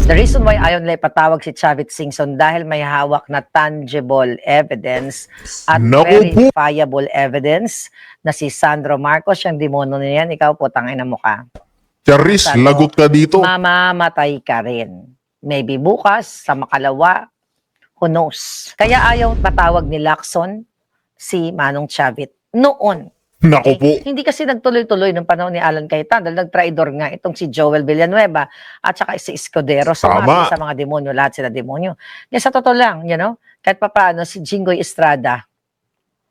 The reason why ayaw nila ipatawag si Chavit Singson dahil may hawak na tangible evidence at Naku po! verifiable evidence na si Sandro Marcos, yung demonyo na yan, ikaw po, tangina mo ka. Charis, Sandro, lagot ka dito. mamamatay ka rin. Maybe bukas, sa makalawa, who knows. Kaya ayaw patawag ni Lacson si Manong Chavit noon. Naku po. Hindi kasi nagtuloy-tuloy nung panahon ni Alan Cayetano dahil nagtraidor nga itong si Joel Villanueva at saka si Escudero. Sumati sa mga demonyo, lahat sila demonyo. Kaya sa totoo lang, kahit papaano si Jinggoy Estrada,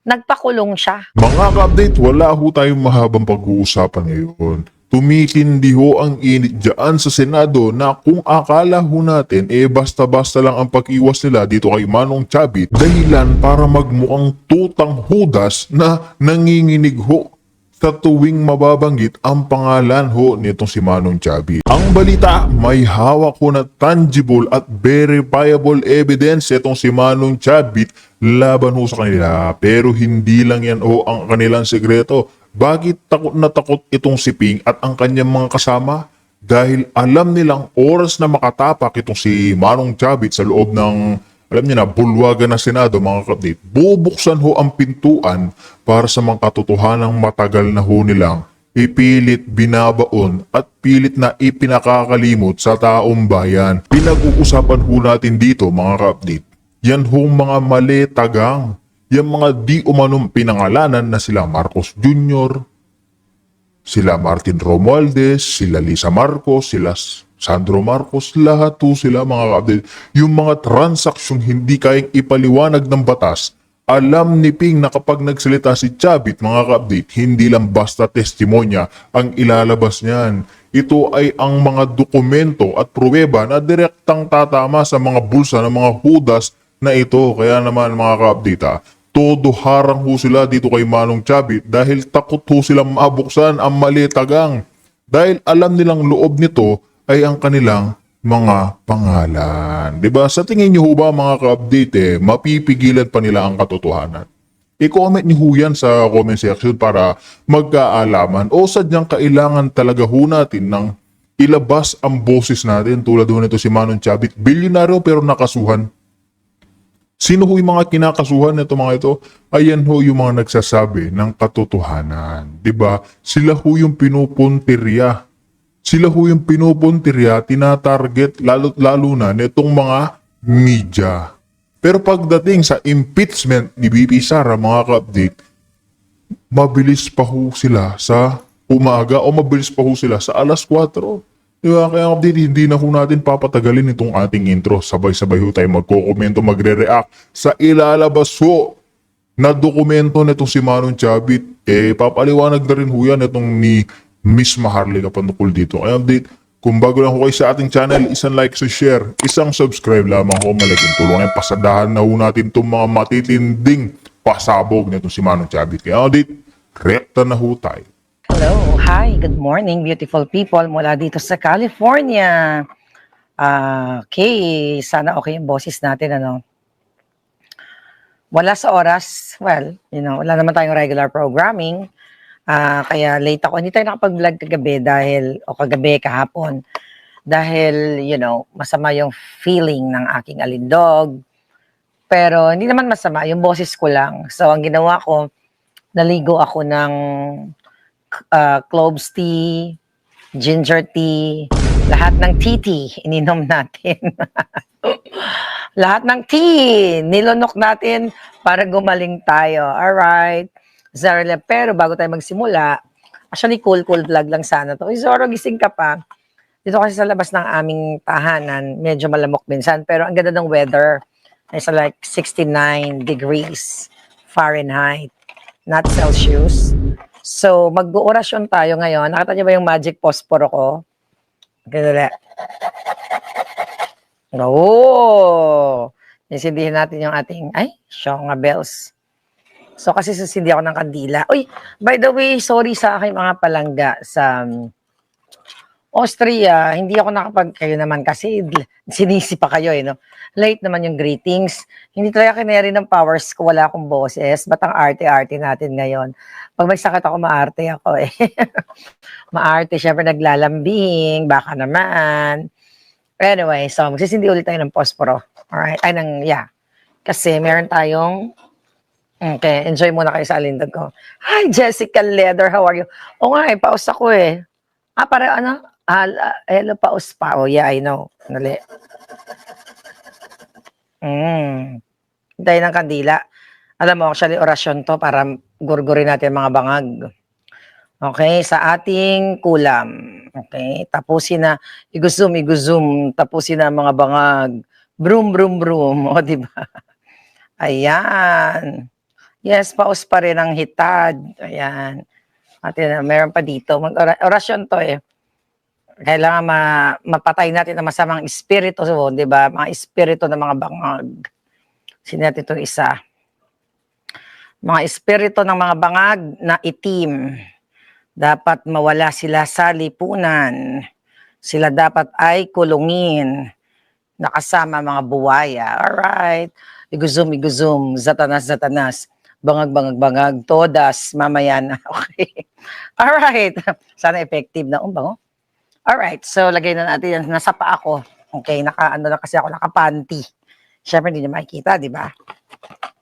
nagpakulong siya. Mga ka-update, wala ho tayong mahabang pag-uusapan ngayon. Tumitindi ho ang init dyan sa Senado na kung akala ho natin basta-basta lang ang pag-iwas nila dito kay Manong Chavit dahilan para magmukhang tutang hudas na nanginginig ho sa tuwing mababanggit ang pangalan ho nitong si Manong Chavit. Ang balita, may hawak ho na tangible at verifiable evidence itong si Manong Chavit laban ho sa kanila. Pero hindi lang yan ho ang kanilang sekreto. Bakit takot na takot itong si Ping at ang kanyang mga kasama? Dahil alam nilang oras na makatapak itong si Manong Chavit sa loob ng, alam niyo na, bulwagan ng Senado, mga kapatid. Bubuksan ho ang pintuan para sa mga katotohanang matagal na ho nilang ipilit binabaon at pilit na ipinakakalimot sa taong bayan. Pinag-uusapan ho natin dito, mga kapatid. Yan ho mga mali tagang. Yung mga di umanong pinangalanan na sila Marcos Jr., sila Martin Romualdez, sila Lisa Marcos, sila Sandro Marcos, lahat po sila mga kapatid. Yung mga transaksyong hindi kayang ipaliwanag ng batas, alam ni Ping na kapag nagsalita si Chavit mga kapatid, hindi lang basta testimonya ang ilalabas niyan. Ito ay ang mga dokumento at pruweba na direktang tatama sa mga bulsa ng mga hudas na ito. Kaya naman mga kapatid, todo harang ho sila dito kay Manong Chavit dahil takot ho silang mabuksan ang mali tagang. Dahil alam nilang loob nito ay ang kanilang mga pangalan. Diba? Sa tingin niyo ho ba mga ka-update, mapipigilan pa nila ang katotohanan? I-comment niyo ho yan sa comment section para magkaalaman o sadyang kailangan talaga ho natin ng ilabas ang boses natin tulad ho nito si Manong Chavit. Bilyonaryo pero nakasuhan. Sino ho yung mga kinakasuhan nito mga ito? Ayan ho yung mga nagsasabi ng katotohanan. Diba? Sila ho yung pinupuntirya. Sila ho yung pinupuntirya, tinatarget lalo na nitong mga media. Pero pagdating sa impeachment ni BP Sara mga ka-update, mabilis pa ho sila sa umaga o mabilis pa ho sila sa alas 4. Diba? Kaya update, hindi na ho natin papatagalin itong ating intro. Sabay-sabay ho tayo magko-komento, magre-react sa ilalabas ho na dokumento nitong si Manong Chavit. Papaliwanag na rin ho yan itong ni Miss Maharlika patungkol dito. Kaya update, kung bago lang ho kayo sa ating channel, isang like, sa share, isang subscribe lamang ho, malaking tulong. Pasadahan na ho natin itong mga matitinding pasabog nitong si Manong Chavit. Kaya update, rekta na ho tayo. Hello, hi, good morning beautiful people mula dito sa California. Okay, sana okay yung boses natin, Wala sa oras, well, wala naman tayong regular programming. Kaya late ako, hindi tayo nakapag-vlog kagabi, kahapon. Dahil, masama yung feeling ng aking alindog. Pero hindi naman masama, yung boses ko lang. So, ang ginawa ko, naligo ako ng cloves tea, ginger tea, lahat ng tea ininom natin. Lahat ng tea nilunok natin para gumaling tayo. Alright. Zara, pero bago tayo magsimula, actually cool vlog lang sana to. Zoro, gising ka pa. Dito kasi sa labas ng aming tahanan, medyo malamok minsan, pero ang ganda ng weather. It's like 69 degrees Fahrenheit, not Celsius. So, mag-orasyon tayo ngayon. Nakita niyo ba yung magic posporo ko? Ganun. Oo! Isindihin natin yung ating, shonga bells. So, kasi susindi ako ng kandila. Uy, by the way, sorry sa aking mga palangga sa Austria. Hindi ako kayo naman kasi sinisi pa kayo, Late naman yung greetings. Hindi talaga kineri ng powers ko, wala akong boses. Ba't ang arte-arte natin ngayon? Pag may sakit ako, maarte ako Maarte, syempre naglalambing, baka naman. Anyway, so magsisindi ulit tayo ng posporo. Alright, ay kasi meron tayong, okay, enjoy muna kayo sa alindog ko. Hi, Jessica Leather, how are you? O nga paus ako eh. Para ano? Hello, paus pa. Oh, yeah, I know. Nali. Hintayin ng kandila. Alam mo, actually, orasyon to para gurgurin natin mga bangag. Okay, sa ating kulam. Okay, tapusin na, iguzum, tapusin na mga bangag. Brum. O, di ba? Ayan. Yes, paus pa rin ang hitad. Ayan. At meron pa dito. Orasyon to eh. Kailangan mapatay natin ang masamang espiritu, so, di ba? Mga espiritu ng mga bangag. Sino natin itong isa? Mga espiritu ng mga bangag na itim. Dapat mawala sila sa lipunan. Sila dapat ay kulungin. Nakasama mga buwaya. Alright. Iguzum. Zatanas. Bangag. Todas. Mamaya na. Okay. Alright. Sana effective na. Bango. Alright. So, lagay na natin yan. Nasa pa ako. Okay. Nakaano na kasi ako. Nakapanty. Siyempre, hindi niyo makikita, di ba?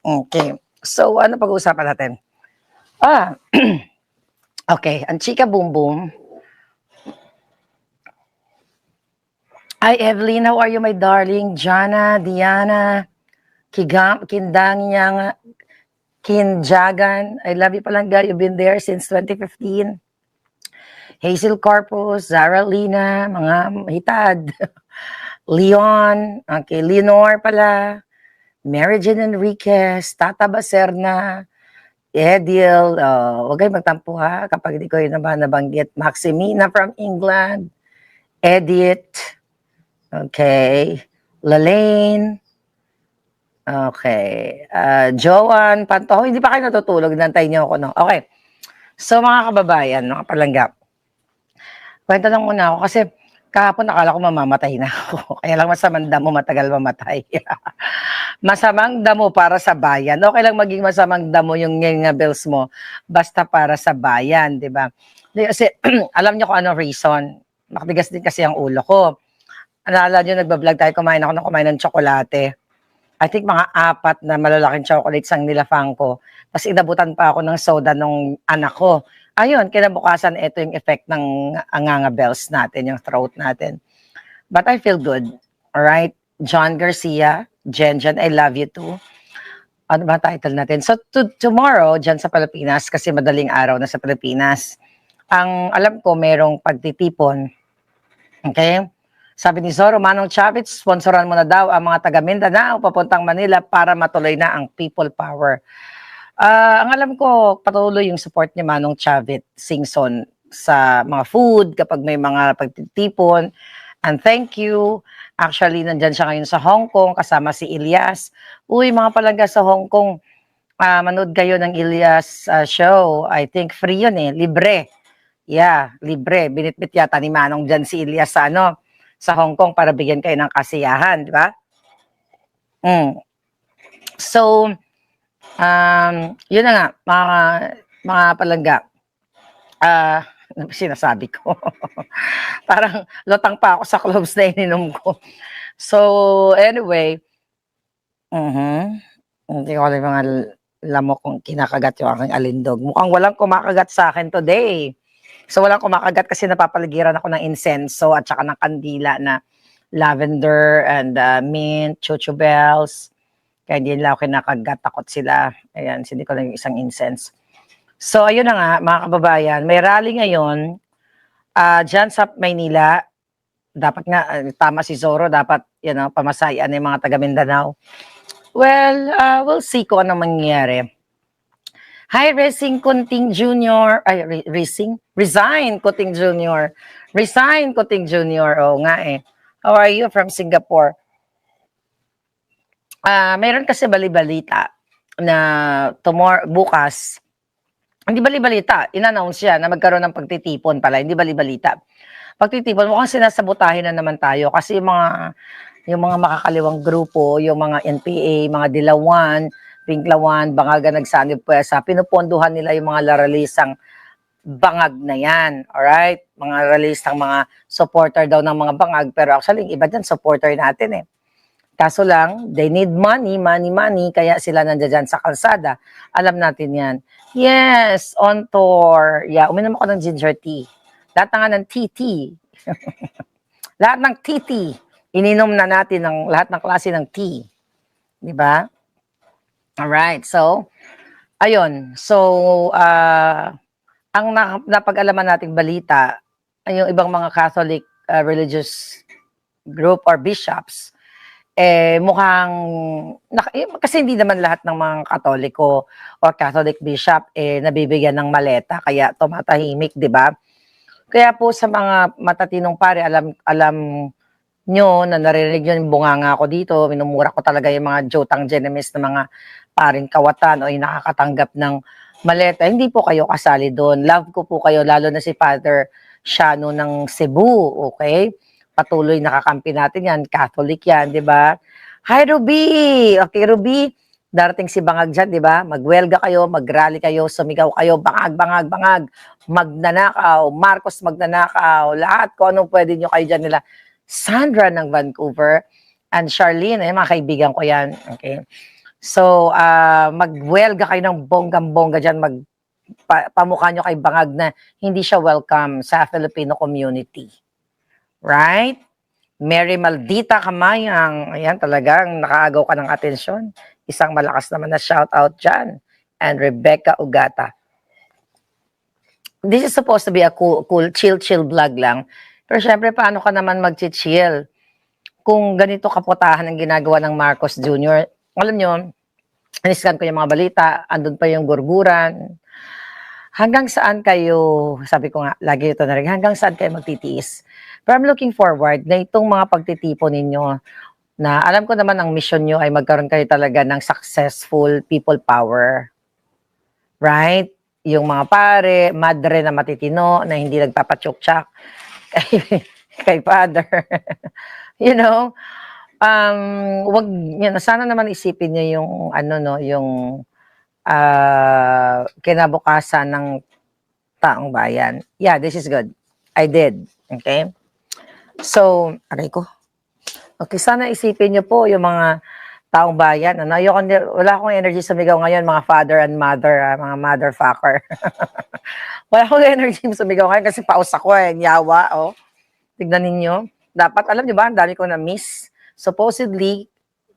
Okay. So, ano pag-uusapan natin? Okay. Ang chika boom boom. Hi, Evelyn. How are you, my darling? Jana, Diana, Kinjagan. I love you palangga. You've been there since 2015. Hazel Corpus, Zara Lina, mga hitad. Leon, okay, Leonor pala. Mary Jane Enriquez, Tata Baserna, Edil, huwag kayong magtampo ha kapag hindi ko yun naman nabanggit. Maximina from England, Edith, okay, Lalaine, okay, Joanne Pantojo, hindi pa kayo natutulog, nantay niyo ako, no? Okay, so mga kababayan, mga palanggap, kwento lang muna ako kasi kahapon nakala ko mamamatay na ako. Kaya lang masamang damo matagal mamatay. Masamang damo para sa bayan. Okay lang maging masamang damo yung nga bills mo basta para sa bayan, di ba? Kasi alam niyo kung ano reason. Makatigas din kasi ang ulo ko. Alala niyo nagba-vlog tayo, kumain ng tsokolate. I think mga 4 na malalaking chocolates ang nilafang ko. Tapos inabutan pa ako ng soda nung anak ko. Ayun, kinabukasan, ito yung effect ng anganga bells natin, yung throat natin. But I feel good. Alright? John Garcia, Jen, I love you too. Ano ba title natin? So, tomorrow, dyan sa Pilipinas, kasi madaling araw na sa Pilipinas, ang alam ko, merong pagtitipon. Okay? Sabi ni Zorro, Manong Chavez, sponsoran mo na daw ang mga taga Mindanao papuntang Manila para matuloy na ang people power. Ang alam ko, patuloy yung support ni Manong Chavez Singson sa mga food, kapag may mga pagtitipon. And thank you. Actually, nandyan siya ngayon sa Hong Kong, kasama si Ilyas. Uy, mga palangga sa Hong Kong, manood kayo ng Ilyas show. I think free yun eh, libre. Yeah, libre. Binitbit yata ni Manong dyan si Ilyas sa, sa Hong Kong para bigyan kayo ng kasiyahan, di ba? So, yun na nga, mga palangga. Sinasabi ko. Parang lutang pa ako sa cloves na ininom ko. So, anyway, hindi ko alam mga lamok kung kinakagat yung aking alindog. Mukhang walang kumakagat sa akin today. So, walang kumakagat kasi napapaligiran ako ng insenso at saka ng kandila na lavender and mint, chuchubels. Kaya hindi nila ako kinakagat, takot sila. Ayan, hindi ko lang yung isang incense. So, ayun na nga, mga kababayan, may rally ngayon dyan sa Maynila. Dapat nga, tama si Zorro, dapat pamasayan yung mga taga Mindanao. Well, we'll see kung ano mangyayari. Hi, Resign Kunting Jr. Ay, Resign Kunting Jr. Resign Kunting Jr. Oo nga eh. How are you from Singapore? Mayroon kasi bali-balita na bukas, hindi bali-balita, in-announce yan na magkaroon ng pagtitipon pala, hindi bali-balita. Pagtitipon, mukhang sinasabotahin na naman tayo kasi yung mga makakaliwang grupo, yung mga NPA, mga Dilawan, Pinklawan, Bangaga, Nagsanib Puesa, pinuponduhan nila yung mga laralisang bangag na yan. Alright? Mga release ng mga supporter daw ng mga bangag. Pero actually, yung iba dyan, supporter natin eh. Kaso lang, they need money, kaya sila nandiyan dyan sa kalsada. Alam natin yan. Yes, on tour. Yeah, uminom ako ng ginger tea. Lahat na nga ng tea. Lahat ng tea. Ininom na natin ng lahat ng klase ng tea. Di ba? Alright, so, ayun. So, ang napag-alaman nating balita, ay yung ibang mga Catholic religious group or bishops, mukhang, kasi hindi naman lahat ng mga Katoliko or Catholic bishop, nabibigyan ng maleta, kaya tumatahimik, di ba? Kaya po sa mga matatinong pare, alam nyo na narinig nyo yung bunganga ko dito, minumura ko talaga yung mga jotang genemis na mga paring kawatan o yung nakakatanggap ng maleta. Hindi po kayo kasali doon. Love ko po kayo, lalo na si Father Shano ng Cebu, okay? Patuloy nakakampi natin yan, Catholic yan, di ba? Hi, Ruby! Okay, Ruby, darating si Bangag dyan, di ba? Magwelga kayo, magrally kayo, sumigaw kayo, bangag, magnanakaw, Marcos magnanakaw, lahat kung anong pwede nyo kayo dyan nila. Sandra ng Vancouver, and Charlene, mga kaibigan ko yan, okay? So, magwelga kayo ng bonggang-bongga dyan, pamukha nyo kay Bangag na hindi siya welcome sa Filipino community. Right? Mary Maldita Kamayang, ayan talagang nakaagaw ka ng atensyon. Isang malakas naman na shout out dyan. And Rebecca Ugata. This is supposed to be a cool chill vlog lang. Pero syempre, paano ka naman mag-chill kung ganito kaputahan ang ginagawa ng Marcos Jr.? Alam nyo, iniskan ko yung mga balita, andun pa yung gurguran. Hanggang saan kayo, sabi ko nga, lagi ito na rin, hanggang saan kayo magtitiis? Pero I'm looking forward na itong mga pagtitipon ninyo, na alam ko naman ang mission nyo ay magkaroon kayo talaga ng successful people power. Right? Yung mga pare, madre na matitino, na hindi nagpapatsuk-tsak kay Father. You know? Wag, yun, sana naman isipin nyo yung, yung kinabukasan ng taong bayan. Yeah, this is good. I did. Okay? So, aray ko. Okay, sana isipin nyo po yung mga taong bayan. Wala akong energy sumigaw ngayon, mga father and mother, mga motherfucker. Wala akong energy sumigaw ngayon kasi paus ako yawa, oh. Tignan ninyo. Dapat, alam nyo ba, ang dami ko na-miss. Supposedly,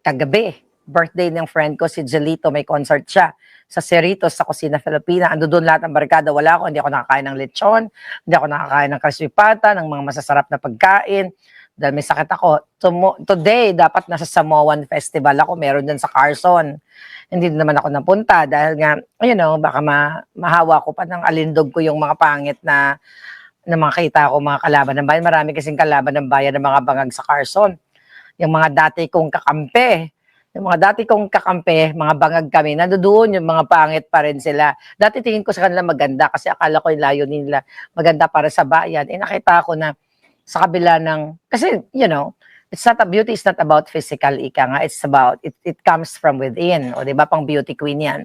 kagabi, birthday ng friend ko, si Jelito, may concert siya sa Cerritos, sa Kusina Filipina. Ando doon lahat ng barkada, wala ako, hindi ako nakakain ng lechon, hindi ako nakakain ng kaswipata, ng mga masasarap na pagkain, dahil may sakit ako. Today, dapat nasa Samoan Festival ako, meron din sa Carson. Hindi naman ako napunta dahil nga, baka mahawa ko pa ng alindog ko yung mga pangit na makita ko, mga kalaban ng bayan. Marami kasing kalaban ng bayan ng mga bangag sa Carson. Yung mga dati kong kakampi, mga bangag kami, nandoon yung mga pangit pa rin sila. Dati tingin ko sa kanila maganda kasi akala ko yung layunin nila maganda para sa bayan. Nakita ko na sa kabila ng, kasi, beauty is not about physical, ika nga. It's about, it comes from within. O, diba, pang beauty queen yan.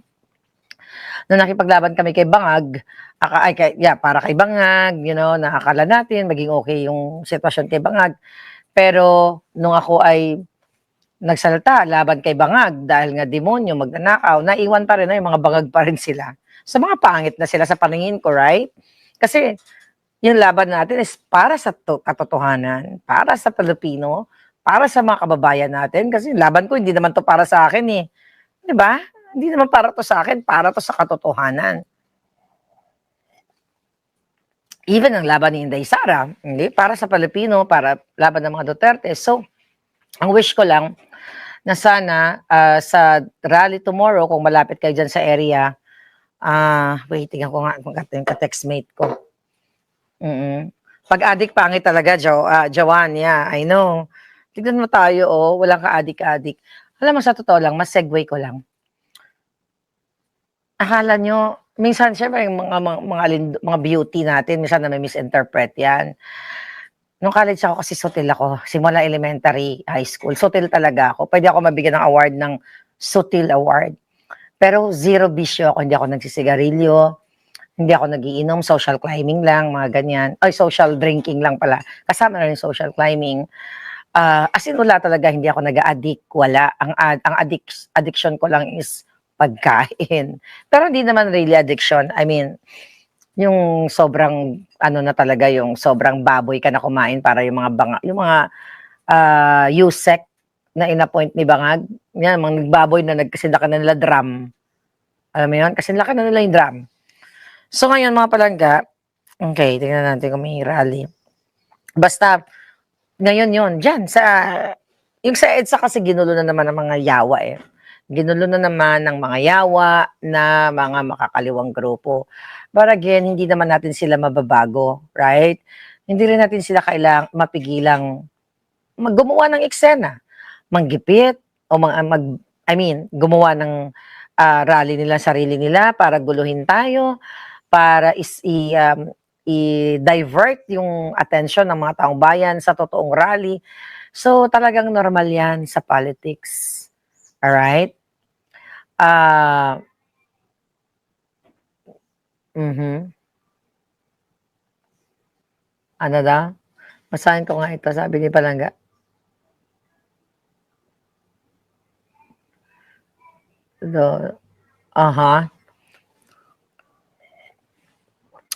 Nung nakipaglaban kami kay Bangag, para kay Bangag, nakakala natin, maging okay yung sitwasyon kay Bangag. Pero, nung ako ay nagsalita laban kay Bangag dahil nga demonyo, magnanakaw, naiwan pa rin na yung mga bangag pa rin sila. So, mga pangit na sila sa paningin ko, right? Kasi, yung laban natin is para sa katotohanan, para sa Pilipino, para sa mga kababayan natin. Kasi laban ko, hindi naman to para sa akin eh. Di ba? Hindi naman para to sa akin, para to sa katotohanan. Even ang laban ni Inday Sara, hindi, para sa Pilipino, para laban ng mga Duterte. So, ang wish ko lang, na sana sa rally tomorrow, kung malapit kayo dyan sa area, tingnan ko nga kung yung ka-textmate ko. Pag-adik pangit talaga, Jawan, yeah, I know. Tignan mo tayo, walang ka-adik-adik. Alam mo, sa totoo lang, mas segue ko lang. Akala nyo, minsan, syempre, yung mga beauty natin, minsan na may misinterpret yan. Nung college ako, kasi sutil ako. Simula elementary, high school. Sutil talaga ako. Pwede ako mabigyan ng award ng sutil award. Pero zero bisyo ako. Hindi ako nagsisigarilyo. Hindi ako nagiinom, social climbing lang, mga ganyan. Ay, social drinking lang pala. Kasama na rin social climbing. As in, wala talaga, hindi ako nag-addict, wala. Ang addiction ko lang is pagkain. Pero hindi naman really addiction. I mean, yung sobrang, ano na talaga, yung sobrang baboy ka na kumain para yung mga yung mga USEC na inappoint ni Bangag. Yan, mga nagbaboy na nagkasinlaki na nila drum. Alam mo yun? Kasinlaki na nila yung drum. So ngayon mga palangga, okay, tingnan natin kung may rally. Basta, ngayon yon dyan, yung sa EDSA kasi ginulo na naman ng mga yawa eh. Ginulo na naman ng mga yawa na mga makakaliwang grupo. But again, hindi naman natin sila mababago, right? Hindi rin natin sila mapigilang gumawa ng eksena, manggipit, o gumawa ng rally nila, sarili nila para guluhin tayo, para i-divert yung attention ng mga taong bayan sa totoong rally. So, talagang normal yan sa politics. Alright? Ano daw? Basahin ko nga ito, sabi ni Palangga.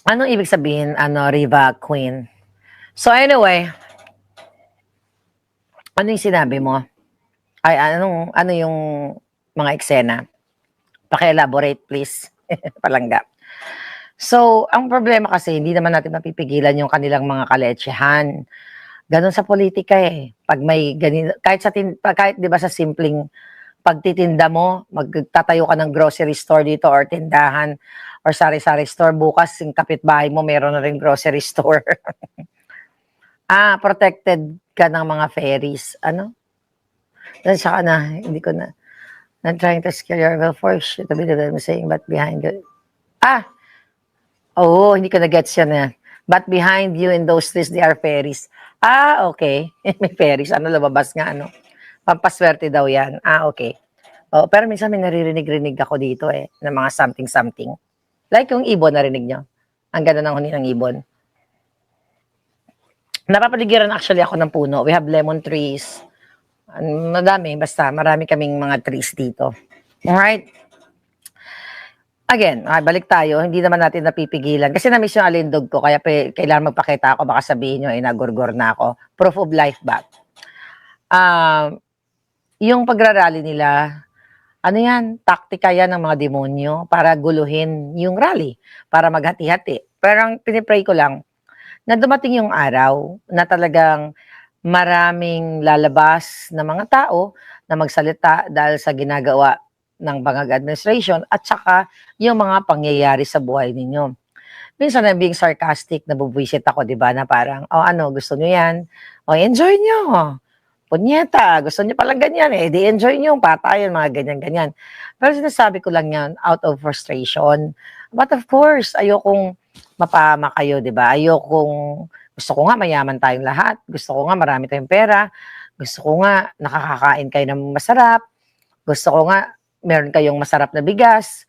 Anong ibig sabihin, Riva Queen? So anyway, ano yung sinabi mo? Ay, ano yung mga eksena? Paki-elaborate, please. Palangga. So, ang problema kasi, hindi naman natin mapipigilan yung kanilang mga kaletsehan. Ganon sa politika eh. Pag may ganito, kahit 'di ba sa simpleng pagtitinda mo, magtatayo ka ng grocery store dito or tindahan or sari-sari store, bukas yung kapitbahay mo meron na rin grocery store. Protected ka ng mga fairies. Ano? Saka na, hindi ko na. Not trying to scare your will force you to be the I'm saying, but behind you. Hindi ko na-gets yan eh. But behind you in those trees, they are fairies. Okay. May fairies. Lumabas nga, Pampaswerte daw yan. Okay. Pero minsan may naririnig-rinig ako dito ng mga something-something. Like yung ibon, narinig nyo? Ang ganda ng huni ng ibon. Napapaligiran actually ako ng puno. We have lemon trees. Madami, basta marami kaming mga trees dito. Alright? Again, balik tayo, hindi naman natin napipigilan. Kasi na-miss yung alindog ko, kaya kailangan magpakita ako, baka sabihin nyo, nagurgur na ako. Proof of life back. Yung pagrarally nila, taktika yan ng mga demonyo para guluhin yung rally, para maghati-hati. Pero ang pinipray ko lang, na dumating yung araw na talagang maraming lalabas na mga tao na magsalita dahil sa ginagawa ng Bangag administration at saka yung mga pangyayari sa buhay ninyo. Minsan na being sarcastic, nabubwisit ako, di ba, na parang, gusto nyo yan? Enjoy nyo. Punyeta, gusto nyo palang ganyan di enjoy nyo, patayan, mga ganyan-ganyan. Pero sinasabi ko lang yan out of frustration. But of course, ayokong mapama kayo, di ba? Gusto ko nga mayaman tayong lahat. Gusto ko nga marami tayong pera. Gusto ko nga nakakakain kayo ng masarap. Gusto ko nga meron kayong masarap na bigas.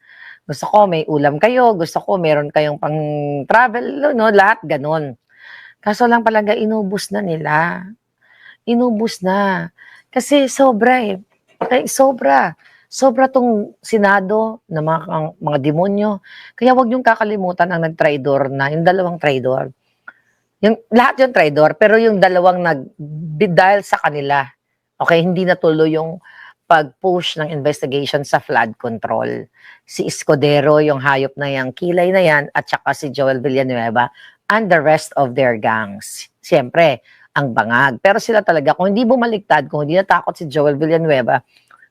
Gusto ko may ulam kayo. Gusto ko meron kayong pang-travel, lahat ganun. Kaso lang palaga, inubos na nila. Inubos na. Kasi sobra Okay, sobra. Sobra tong Senado na mga demonyo. Kaya wag niyong kakalimutan ang nag-traidor na, yung dalawang traidor. Lahat yung traidor, pero yung dalawang dahil sa kanila, okay, hindi natuloy yung pag-push ng investigation sa flood control. Si Escudero, yung hayop na yang kilay na yan, at saka si Joel Villanueva and the rest of their gangs. Siyempre, ang Bangag. Pero sila talaga, kung hindi bumaligtad, kung hindi natakot si Joel Villanueva,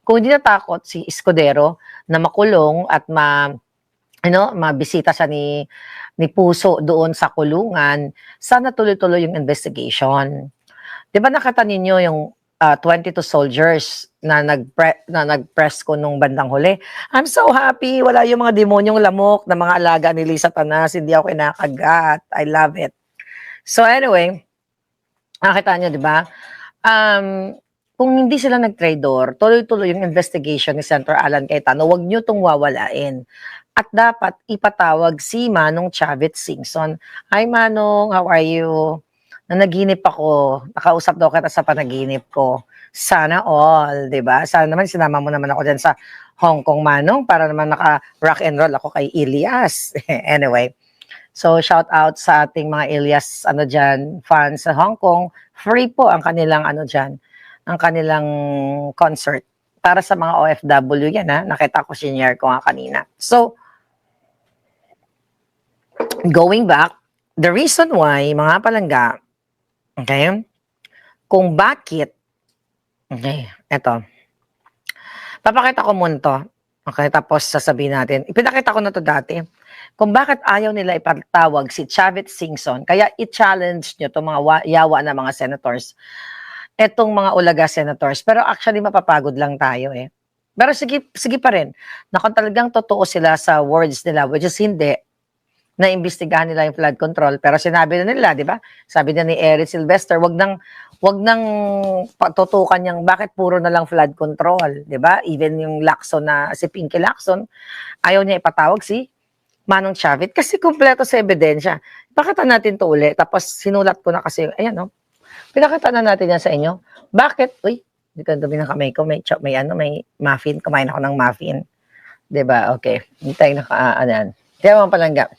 kung hindi natakot si Escudero na makulong at mabisita siya ni Puso doon sa kulungan, sana tuloy-tuloy yung investigation. Di ba nakita ninyo yung 22 soldiers na nag-press ko nung bandang huli? I'm so happy. Wala yung mga demonyong lamok na mga alaga ni Lisa Tanas. Hindi ako kinakagat. I love it. So anyway, nakita nyo, di ba? Kung hindi sila nag-traidor, tuloy-tuloy yung investigation ni Senator Alan Cayetano, huwag nyo itong wawalain. at dapat ipatawag si Manong Chavit Singson. Hi Manong, how are you? Nanaginip ako, nakausap daw kita sa panaginip ko. Sana all, di ba? Sana naman sinama mo naman ako dyan sa Hong Kong Manong para naman naka-rock and roll ako kay Elias. Anyway, so shout out sa ating mga Elias dyan, fans sa Hong Kong. Free po ang kanilang dyan, ang kanilang concert. Para sa mga OFW yan nakita ko, senior ko nga kanina. So, going back, the reason why, mga palangga, okay, kung bakit, okay, eto, papakita ko muna to, okay, tapos sasabihin natin, ipinakita ko na to dati, kung bakit ayaw nila ipatawag si Chavit Singson, kaya i-challenge nyo to mga yawa na mga senators, etong mga ulaga senators, pero actually mapapagod lang tayo Pero sige pa rin, na kung talagang totoo sila sa words nila, which is hindi, na imbestigahan nila yung flood control, pero sinabi na nila, di ba? Sabi na ni Eric Sylvester, wag nang patutukan niyang bakit puro na lang flood control, di ba? Even yung Lacson si Pinky Lacson, ayaw niya ipatawag si Manong Chavit kasi kumpleto sa ebidensya. Pakita natin to uli, tapos sinulat ko na kasi, ayan pinakita na natin yan sa inyo. Bakit? Uy, hindi ka dumi ng kamay ko, may muffin, kumain ako ng muffin. Di ba? Okay. Hintay na yan. Kaya mga palangga,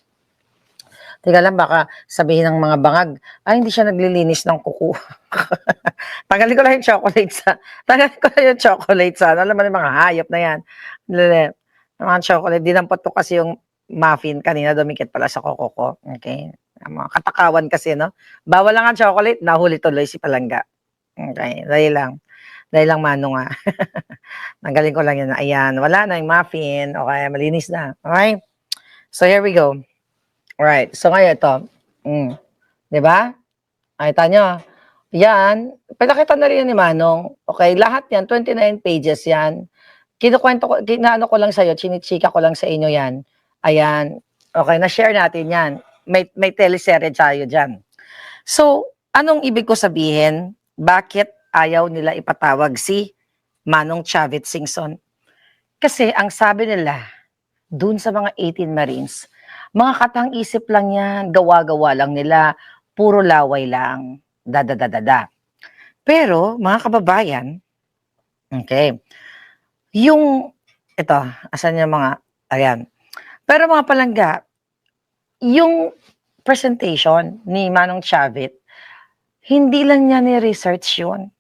teka lang, baka sabihin ng mga bangag, hindi siya naglilinis ng kuko. Tanggalin ko lang yung chocolate sa. Alam mo yung mga hayop na yan. Mga chocolate, dinampot ko kasi yung muffin kanina, dumikit pala sa kuko ko. Okay. Mga katakawan kasi, no? Bawal lang ang chocolate, nahuli tuloy si Palangga. Okay, dahil lang Manong Tanggalin ko lang yun. Ayan, wala na yung muffin. Okay, malinis na. Okay? So, here we go. Alright, so ngayon ito. Di ba? Nakita nyo. Yan. Pinakita na rin yan ni Manong. Okay, lahat yan, 29 pages yan. Kinukwento ko, ko lang sa'yo, chinichika ko lang sa inyo yan. Ayan. Okay, na-share natin yan. May teleserye tayo dyan. So, anong ibig ko sabihin? Bakit ayaw nila ipatawag si Manong Chavit Singson? Kasi ang sabi nila, dun sa mga 18 Marines, mga katang-isip lang yan, gawa-gawa lang nila, puro laway lang, da. Pero, mga kababayan, okay, ito, asan yung mga, ayan. Pero mga palangga, yung presentation ni Manong Chavit, hindi lang niya ni-research yun.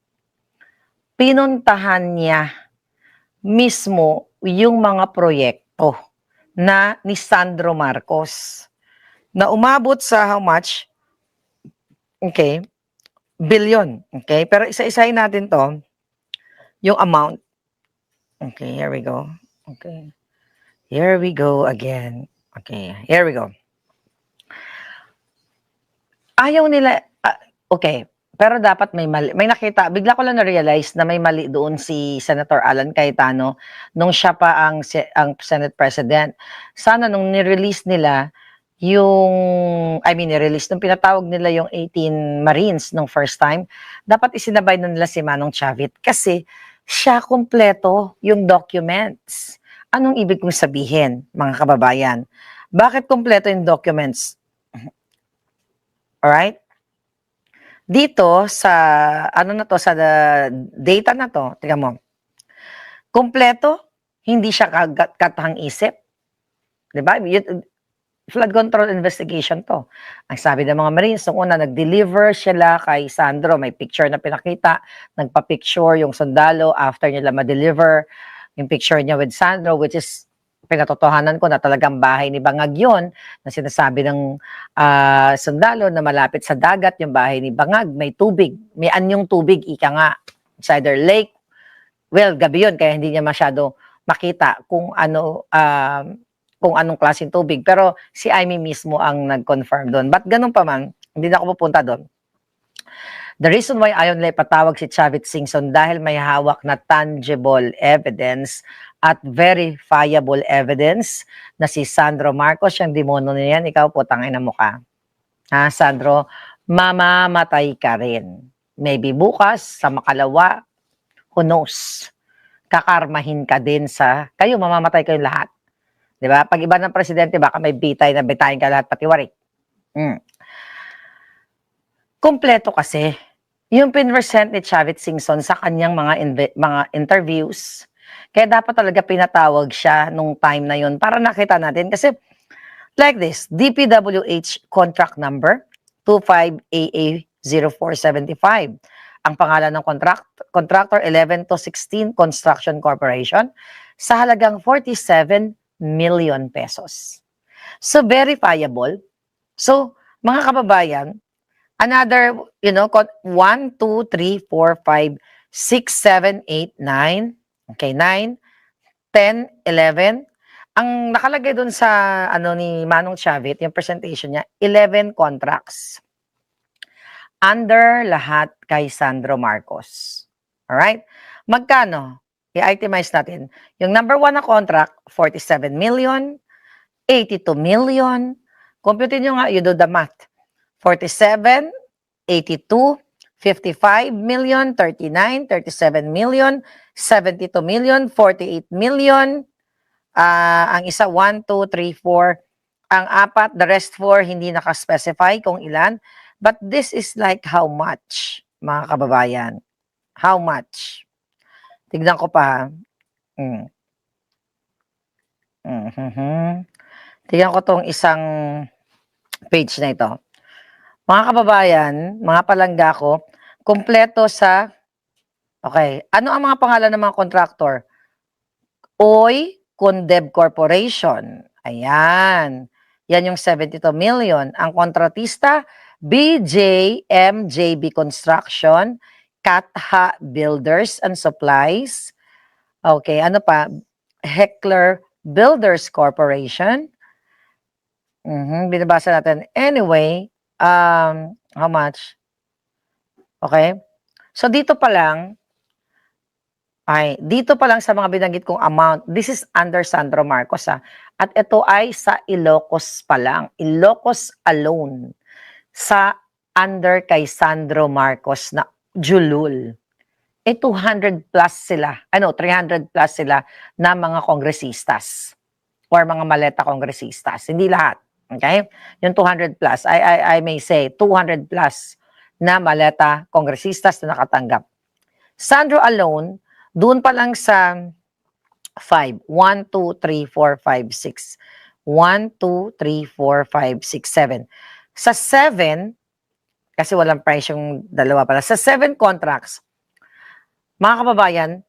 Pinuntahan niya mismo yung mga proyekto na ni Sandro Marcos na umabot sa how much? Okay, billion. Okay, pero isa-isahin natin to, yung amount. Okay, here we go. Okay, here we go again. Okay, here we go. Ayaw nila, okay, pero dapat may mali. May nakita, bigla ko lang na-realize na may mali doon si Senator Alan Cayetano nung siya pa ang Senate President. Sana nung ni-release nila ni-release, nung pinatawag nila yung 18 Marines nung first time, dapat isinabay na nila si Manong Chavit kasi siya kumpleto yung documents. Anong ibig kong sabihin, mga kababayan? Bakit kumpleto yung documents? Alright? Dito sa sa data na to, tingnan mo. Kumpleto, hindi siya katang isip. 'Di ba? Flood control investigation to. Ang sabi ng mga Marines, nung una nag-deliver sila kay Sandro, may picture na pinakita, nagpa-picture yung sundalo after nila ma-deliver yung picture niya with Sandro, which is pinatotohanan ko na talagang bahay ni Bangag yun, na sinasabi ng sundalo na malapit sa dagat yung bahay ni Bangag, may tubig, may anyong tubig, ika nga. It's either lake, well, gabi yun, kaya hindi niya masyado makita kung anong klaseng tubig. Pero si Amy mismo ang nag-confirm doon. But ganun pa man, hindi na ako pupunta doon. The reason why ayaw nila ipatawag si Chavit Singson dahil may hawak na tangible evidence at verifiable evidence na si Sandro Marcos, yung demono niyan, ikaw po, tangay na mukha. Ha, Sandro, mamamatay ka rin. Maybe bukas, sa makalawa, who knows, kakarmahin ka din kayo, mamamatay kayong lahat. Di ba? Pag iba ng presidente, baka may bitay na bitayin ka lahat pati warik. Kompleto kasi. Yung pinresent ni Chavit Singson sa kanyang mga interviews, kaya dapat talaga pinatawag siya nung time na yun para nakita natin. Kasi like this, DPWH contract number 25AA0475. Ang pangalan ng contractor 11 to 16 Construction Corporation sa halagang 47 million pesos. So verifiable. So mga kababayan, another, 1, 2, 3, 4, 5, 6, 7, 8, 9. Okay, 9, 10, 11. Ang nakalagay dun sa ni Manong Chavit, yung presentation niya, 11 contracts. Under lahat kay Sandro Marcos. Alright? Magkano? I-itemize natin. Yung number 1 na contract, 47 million, 82 million. Computin nyo nga, you do the math. 47, 82, 55 million, 39, 37 million, 72 million, 48 million. Ang isa, 1, 2, 3, 4. Ang apat, the rest 4, hindi nakaspecify kung ilan. But this is like how much, mga kababayan? How much? Tignan ko pa. Tignan ko tong isang page na ito. Mga kababayan, mga palangga ko, kumpleto sa, okay, ano ang mga pangalan ng mga contractor? Oy Condeb Corporation. Ayan. Yan yung 72 million. Ang kontratista, BJMJB Construction, Katha Builders and Supplies. Okay, ano pa? Heckler Builders Corporation. Binabasa natin. Anyway, how much? Okay? So dito pa lang sa mga binanggit kong amount, this is under Sandro Marcos at ito ay sa Ilocos pa lang. Ilocos alone. Sa under kay Sandro Marcos na Julul. 200 plus sila. 300 plus sila na mga kongresistas or mga maleta kongresistas. Hindi lahat. Okay? Yung 200 plus, I may say 200 plus na maleta kongresistas na nakatanggap. Sandro alone, doon pa lang sa 5. 1, 2, 3, 4, 5, 6. 1, 2, 3, 4, 5, 6, 7. Sa 7, kasi walang price yung dalawa pala. Sa 7 contracts, mga kababayan,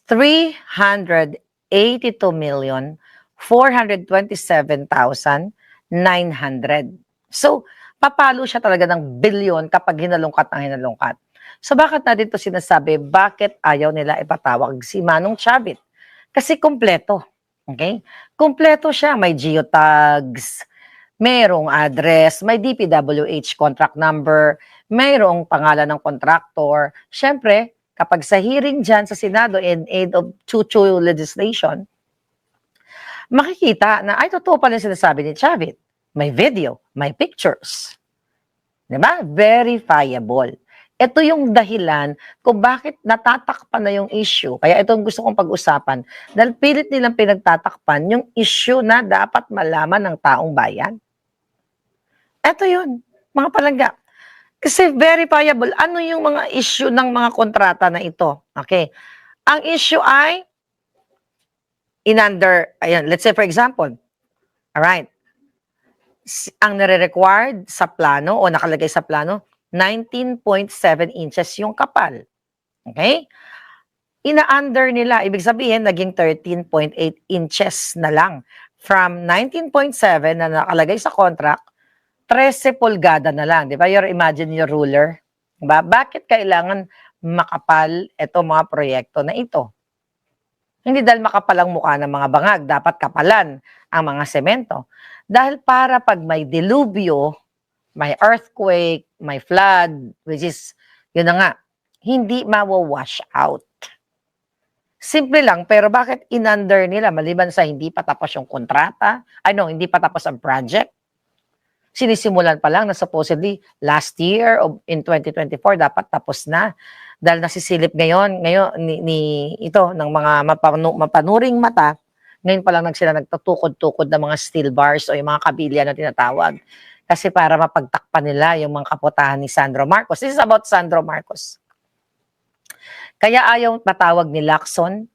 382,427,900. So, papalo siya talaga ng bilyon kapag hinalungkat ang hinalungkat. So, bakit natin ito sinasabi? Bakit ayaw nila ipatawag si Manong Chavit? Kasi kumpleto. Okay? Kumpleto siya. May geotags, mayroong address, may DPWH contract number, mayroong pangalan ng contractor. Siyempre, kapag sa hearing dyan sa Senado in aid of Chuchu legislation, makikita na ay totoo pala sinasabi ni Chavit. May video, may pictures. Diba? Verifiable. Ito yung dahilan kung bakit natatakpan na yung issue. Kaya ito ang gusto kong pag-usapan. Dahil pilit nilang pinagtatakpan yung issue na dapat malaman ng taong bayan. Ito yun, mga palangga. Kasi verifiable, ano yung mga issue ng mga kontrata na ito? Okay. Ang issue ay ayan, let's say for example, alright, ang nare-required sa plano o nakalagay sa plano, 19.7 inches yung kapal. Okay? Ina-under nila, ibig sabihin, naging 13.8 inches na lang. From 19.7 na nakalagay sa contract, 13 pulgada na lang. Di ba? Imagine your ruler. Diba? Bakit kailangan makapal itong mga proyekto na ito? Hindi dahil makapal ang mukha ng mga bangag, dapat kapalan ang mga semento. Dahil para pag may dilubyo, may earthquake, may flood, which is, yun na nga, hindi mawawash out. Simple lang, pero bakit in-under nila maliban sa hindi pa tapos yung kontrata? Hindi pa tapos ang project? Sinisimulan pa lang na supposedly last year o in 2024 dapat tapos na. Dahil nasisilip ngayon ito ng mga mapanuring mata Ngayon pa lang sila nagtutukod-tukod ng mga steel bars o yung mga kabilya na tinatawag. Kasi para mapagtakpan nila yung mga kaputahan ni Sandro Marcos. This is about Sandro Marcos. Kaya ayaw patawag ni Lacson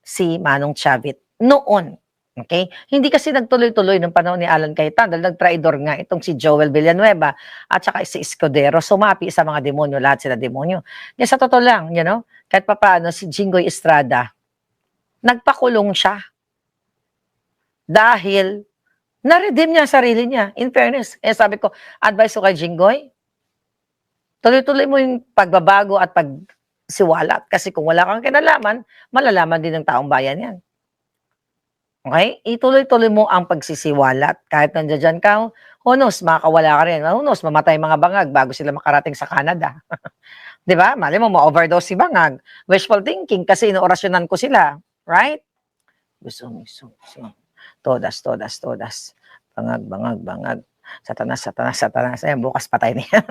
si Manong Chavit noon. Okay? Hindi kasi nagtuloy-tuloy ng panahon ni Alan Cayetano dahil nagtraidor nga itong si Joel Villanueva at saka si Escudero. Sumapi sa mga demonyo, lahat sila demonyo. Kaya sa totoo lang, kahit papaano si Jinggoy Estrada, nagpakulong siya dahil na-redeem niya ang sarili niya. In fairness, sabi ko, advice ko kay Jinggoy, tuloy-tuloy mo yung pagbabago at pagsiwalat. Kasi kung wala kang kinalaman, malalaman din ng taong bayan yan. Okay? Ituloy-tuloy mo ang pagsisiwalat. Kahit nandiyan dyan ka, who knows, makakawala ka rin. Who knows, mamatay mga bangag bago sila makarating sa Canada. Di ba? Mali mo, ma-overdose si bangag. Wishful thinking kasi inoorasyonan ko sila. Right? Gusto. Todas. Bangag. Satanas. Ayan, bukas patay na yan.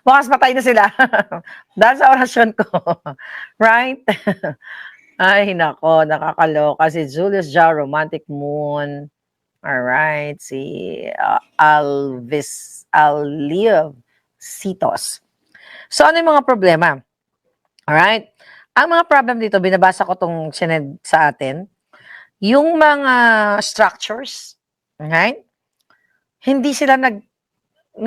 Bukas patay na sila. Dahil sa orasyon ko. Right? Ay, nako, nakakaloka. Si Julius Jao, Romantic Moon. Alright. Si Aliev Citos. So, ano yung mga problema? Alright? Ang mga problem dito, binabasa ko itong sinend sa atin. Yung mga structures, right? Hindi sila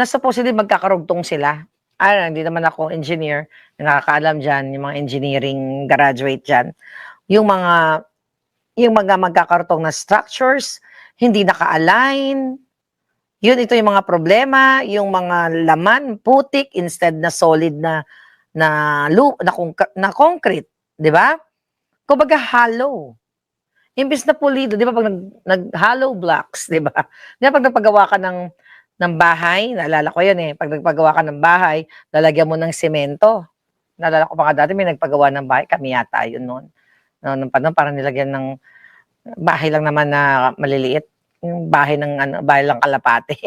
supposedly magkakarugtong sila. Hindi naman ako engineer, nakakaalam dyan, yung mga engineering graduate dyan. Yung mga magkakarugtong na structures, hindi naka-align. Ito yung mga problema, yung mga laman, putik, instead na solid na concrete. Di ba? Kumbaga hollow. Imbis na pulido, di ba pag nag-hollow blocks, di ba? Di ba pag nagpagawa ka ng bahay, naalala ko yun pag nagpagawa ka ng bahay, lalagyan mo ng semento. Naalala ko pa nga dati, may nagpagawa ng bahay, kami yata yun noon. Noong panahon, parang nilagyan ng bahay lang naman na maliliit. Yung bahay lang kalapate.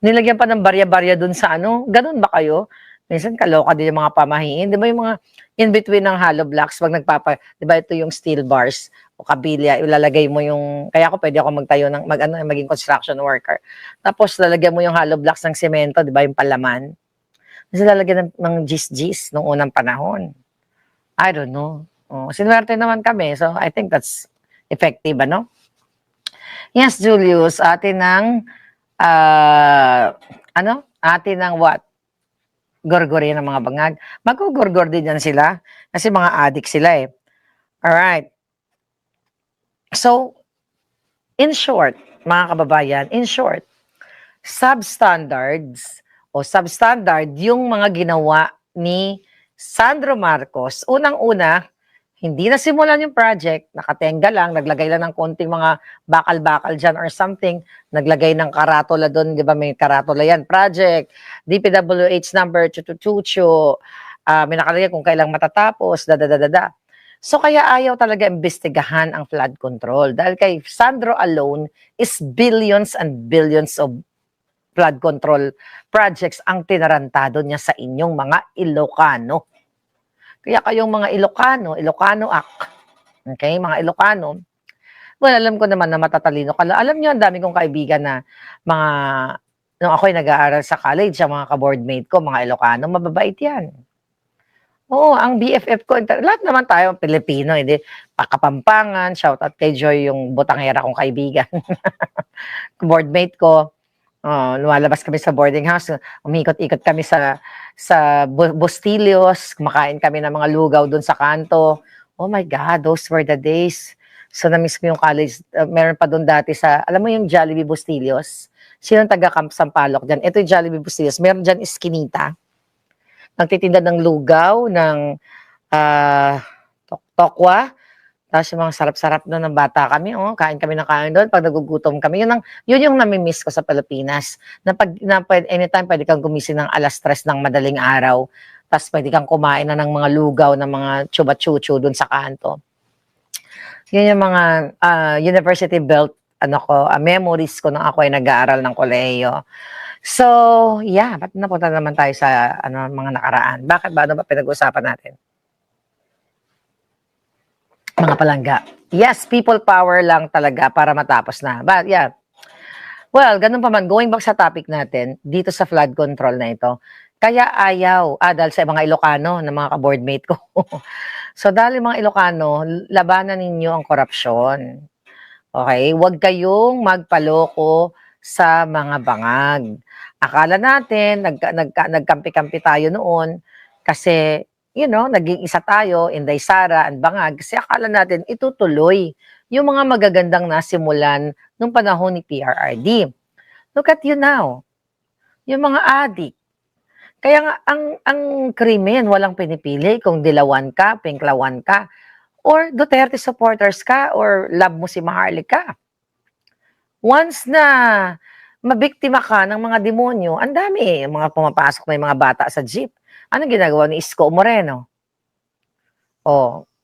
Nilagyan pa ng barya-barya dun sa ganun ba kayo? Minsan kaloka din yung mga pamahiin. Di ba yung mga in-between ng hollow blocks, pag di ba ito yung steel bars o kabilya, ilalagay mo kaya pwede ako magtayo maging construction worker. Tapos lalagyan mo yung hollow blocks ng semento, di ba yung palaman? Kasi lalagyan ng gis-gis nung unang panahon. I don't know. Sinuwerte naman kami, so I think that's effective, ano? Yes, Julius, atin ng atin ng what? Gorgorin ng mga bangag. Mag-gorgor din yan sila kasi mga addict sila Alright. So, in short, mga kababayan, substandard yung mga ginawa ni Sandro Marcos. Unang-una, hindi na simulan yung project, nakatenga lang, naglagay lang ng konting mga bakal-bakal dyan or something, naglagay ng karatula doon, di ba may karatula yan, project, DPWH number, chuchuchuchu, may nakalagay kung kailang matatapos, dadadadada. So kaya ayaw talaga imbestigahan ang flood control dahil kay Sandro alone is billions and billions of flood control projects ang tinarantado niya sa inyong mga Ilocano. Kaya kayong mga Ilocano okay, mga Ilocano, well, alam ko naman na matatalino ka. Alam niyo, ang dami kong kaibigan na nung ako'y nag-aaral sa college, ang mga ka-boardmate ko, mga Ilocano, mababait yan. Oo, ang BFF ko, lahat naman tayo, Pilipino, hindi, Pakapampangan, shoutout kay Joy, yung butangera kong kaibigan. Boardmate ko, lumalabas kami sa boarding house, umikot-ikot kami sa Bustillos, kumakain kami ng mga lugaw doon sa kanto. Oh my God, those were the days. So, na-miss ko yung college. Meron pa doon dati alam mo yung Jollibee Bustillos? Sino taga-Camp Sampaloc dyan? Ito yung Jollibee Bustillos. Meron dyan Eskinita. Nagtitinda ng lugaw, ng tokwa. Tapos yung mga sarap-sarap doon ng bata kami, kain kami ng kain doon pag nagugutom kami. Yun yung nami-miss ko sa Pilipinas. Anytime pwede kang gumising ng 3:00 ng madaling araw. Tapos pwede kang kumain na ng mga lugaw, ng mga chuba-chuchu doon sa kanto. Yun yung mga university built memories ko nung ako ay nag-aaral ng kolehiyo. So, yeah, ba't napunta naman tayo sa mga nakaraan? Bakit ba? Ano ba pinag-uusapan natin? mga palangga. Yes, people power lang talaga para matapos na. But yeah, well, ganun pa man, going back sa topic natin, dito sa flood control na ito, kaya ayaw, dahil sa mga Ilocano, na mga ka-boardmate ko. So, dahil mga Ilocano, labanan ninyo ang korupsyon. Okay? Huwag kayong magpaloko sa mga bangag. Akala natin, nagkampi-kampi tayo noon, kasi, naging isa tayo, Inday Sara, and bangag, kasi akala natin itutuloy yung mga magagandang nasimulan nung panahon ni PRRD. Look at you now. Yung mga adik. Kaya nga, ang krimen, walang pinipili kung dilawan ka, pinklawan ka, or Duterte supporters ka, or love mo si Maharlika. Once na mabiktima ka ng mga demonyo, ang dami, mga pumapasok na yung mga bata sa jeep. Anong ginagawa ni Isko Moreno?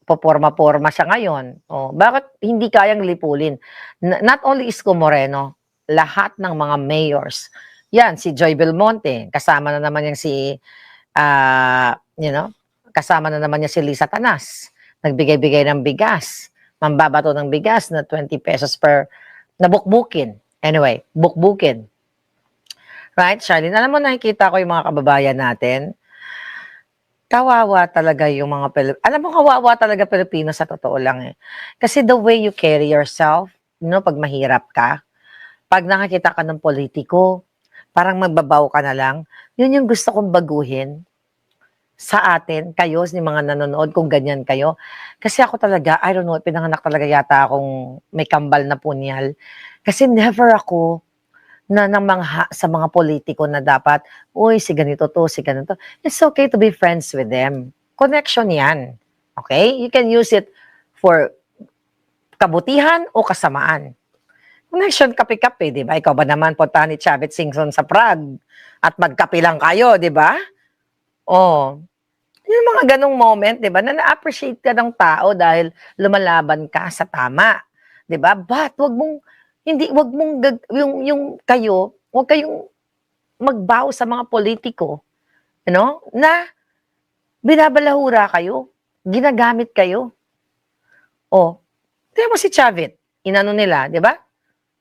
Poporma-porma siya ngayon. Bakit hindi kayang lipulin? Not only Isko Moreno, lahat ng mga mayors. Yan, si Joy Belmonte, kasama na naman yung kasama na naman niya si Lisa Tanas. Nagbigay-bigay ng bigas. Mambabato ng bigas na 20 pesos per, na bukbukin. Anyway, bukbukin. Right, Charlene? Alam mo, nakikita ko yung mga kababayan natin. Kawawa talaga yung mga Alam mo, kawawa talaga Pilipino sa totoo lang eh. Kasi the way you carry yourself, pag mahirap ka, pag nakakita ka ng politiko, parang magbabaw ka na lang, yun yung gusto kong baguhin sa atin, kayo, ni mga nanonood, kung ganyan kayo. Kasi ako talaga, I don't know, pinanganak talaga yata akong may kambal na punyal. Kasi never ako na namangha sa mga politiko na dapat, uy, si ganito to, si ganito. It's okay to be friends with them. Connection yan. Okay? You can use it for kabutihan o kasamaan. Connection, kape-kape, di ba? Ikaw ba naman punta ni Chavit Singson sa Prague at magkape lang kayo, di ba? Yung mga ganong moment, di ba, na na-appreciate ka ng tao dahil lumalaban ka sa tama. Di ba? But, wag mong wag kayong magbaw sa mga politiko, na binabalahura kayo, ginagamit kayo. Tingnan mo si Chavit, inano nila, di ba?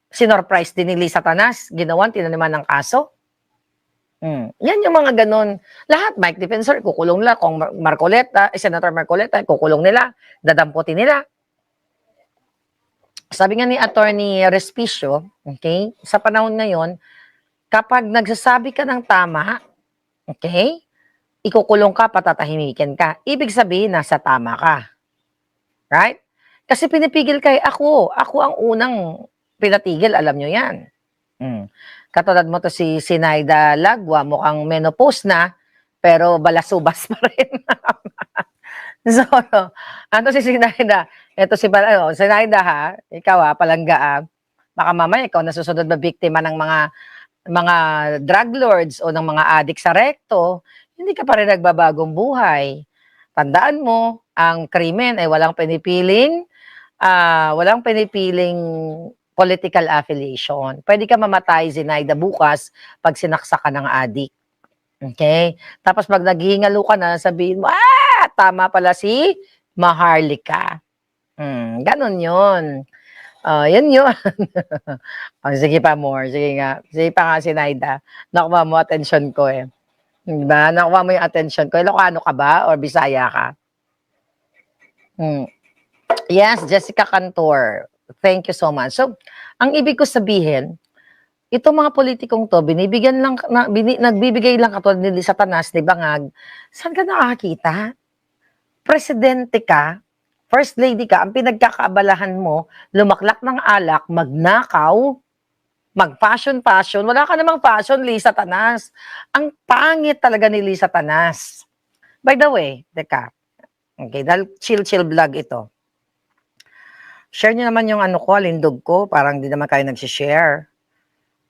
Sinorprise din ni Lisa Tanas, ginawan, tinaniman ng kaso. Yan yung mga ganon. Lahat, Mike Defensor, kukulong nila. Kung Senator Marcoleta, kukulong nila, dadamputin nila. Sabi nga ni Attorney Respicio, okay, sa panahon ngayon, kapag nagsasabi ka ng tama, okay, ikukulong ka, patatahimikin ka. Ibig sabihin, nasa tama ka. Right? Kasi pinipigil kayo, ako ang unang pinatigil, alam nyo yan. Katulad mo to si Sinaida Lagwa, mukhang menopause na, pero balasubas pa rin. So, si Sinaida? Ito Sinaida ha, ikaw palangga baka mamaya ikaw nasusunod na biktima ng mga drug lords o ng mga adik sa rekto, hindi ka pa rin nagbabagong buhay. Tandaan mo, ang krimen ay walang pinipiling political affiliation. Pwede ka mamatay, Zinaida, bukas pag sinaksak ka ng adik. Okay? Tapos pag naghihingalo ka na, sabihin mo, tama pala si Maharlika. Ganon yun. Yan yun. Sige pa more. Sige nga. Sige pa nga, Zinaida. Nakuha mo attention ko eh. Diba? Nakuha mo yung attention ko. Ilocano ka ba? Or Bisaya ka? Yes, Jessica Cantor. Thank you so much. So, ang ibig ko sabihin, itong mga politikong to, nagbibigay lang katulad ni Lisa Tanas, ni Bangag, saan ka nakakita? Presidente ka, first lady ka, ang pinagkakaabalahan mo, lumaklak ng alak, magnakaw, mag-fashion, wala ka namang fashion, Lisa Tanas. Ang pangit talaga ni Lisa Tanas. By the way, okay, dahil chill vlog ito. Share nyo naman yung lindog ko, parang di naman kayo nagsishare.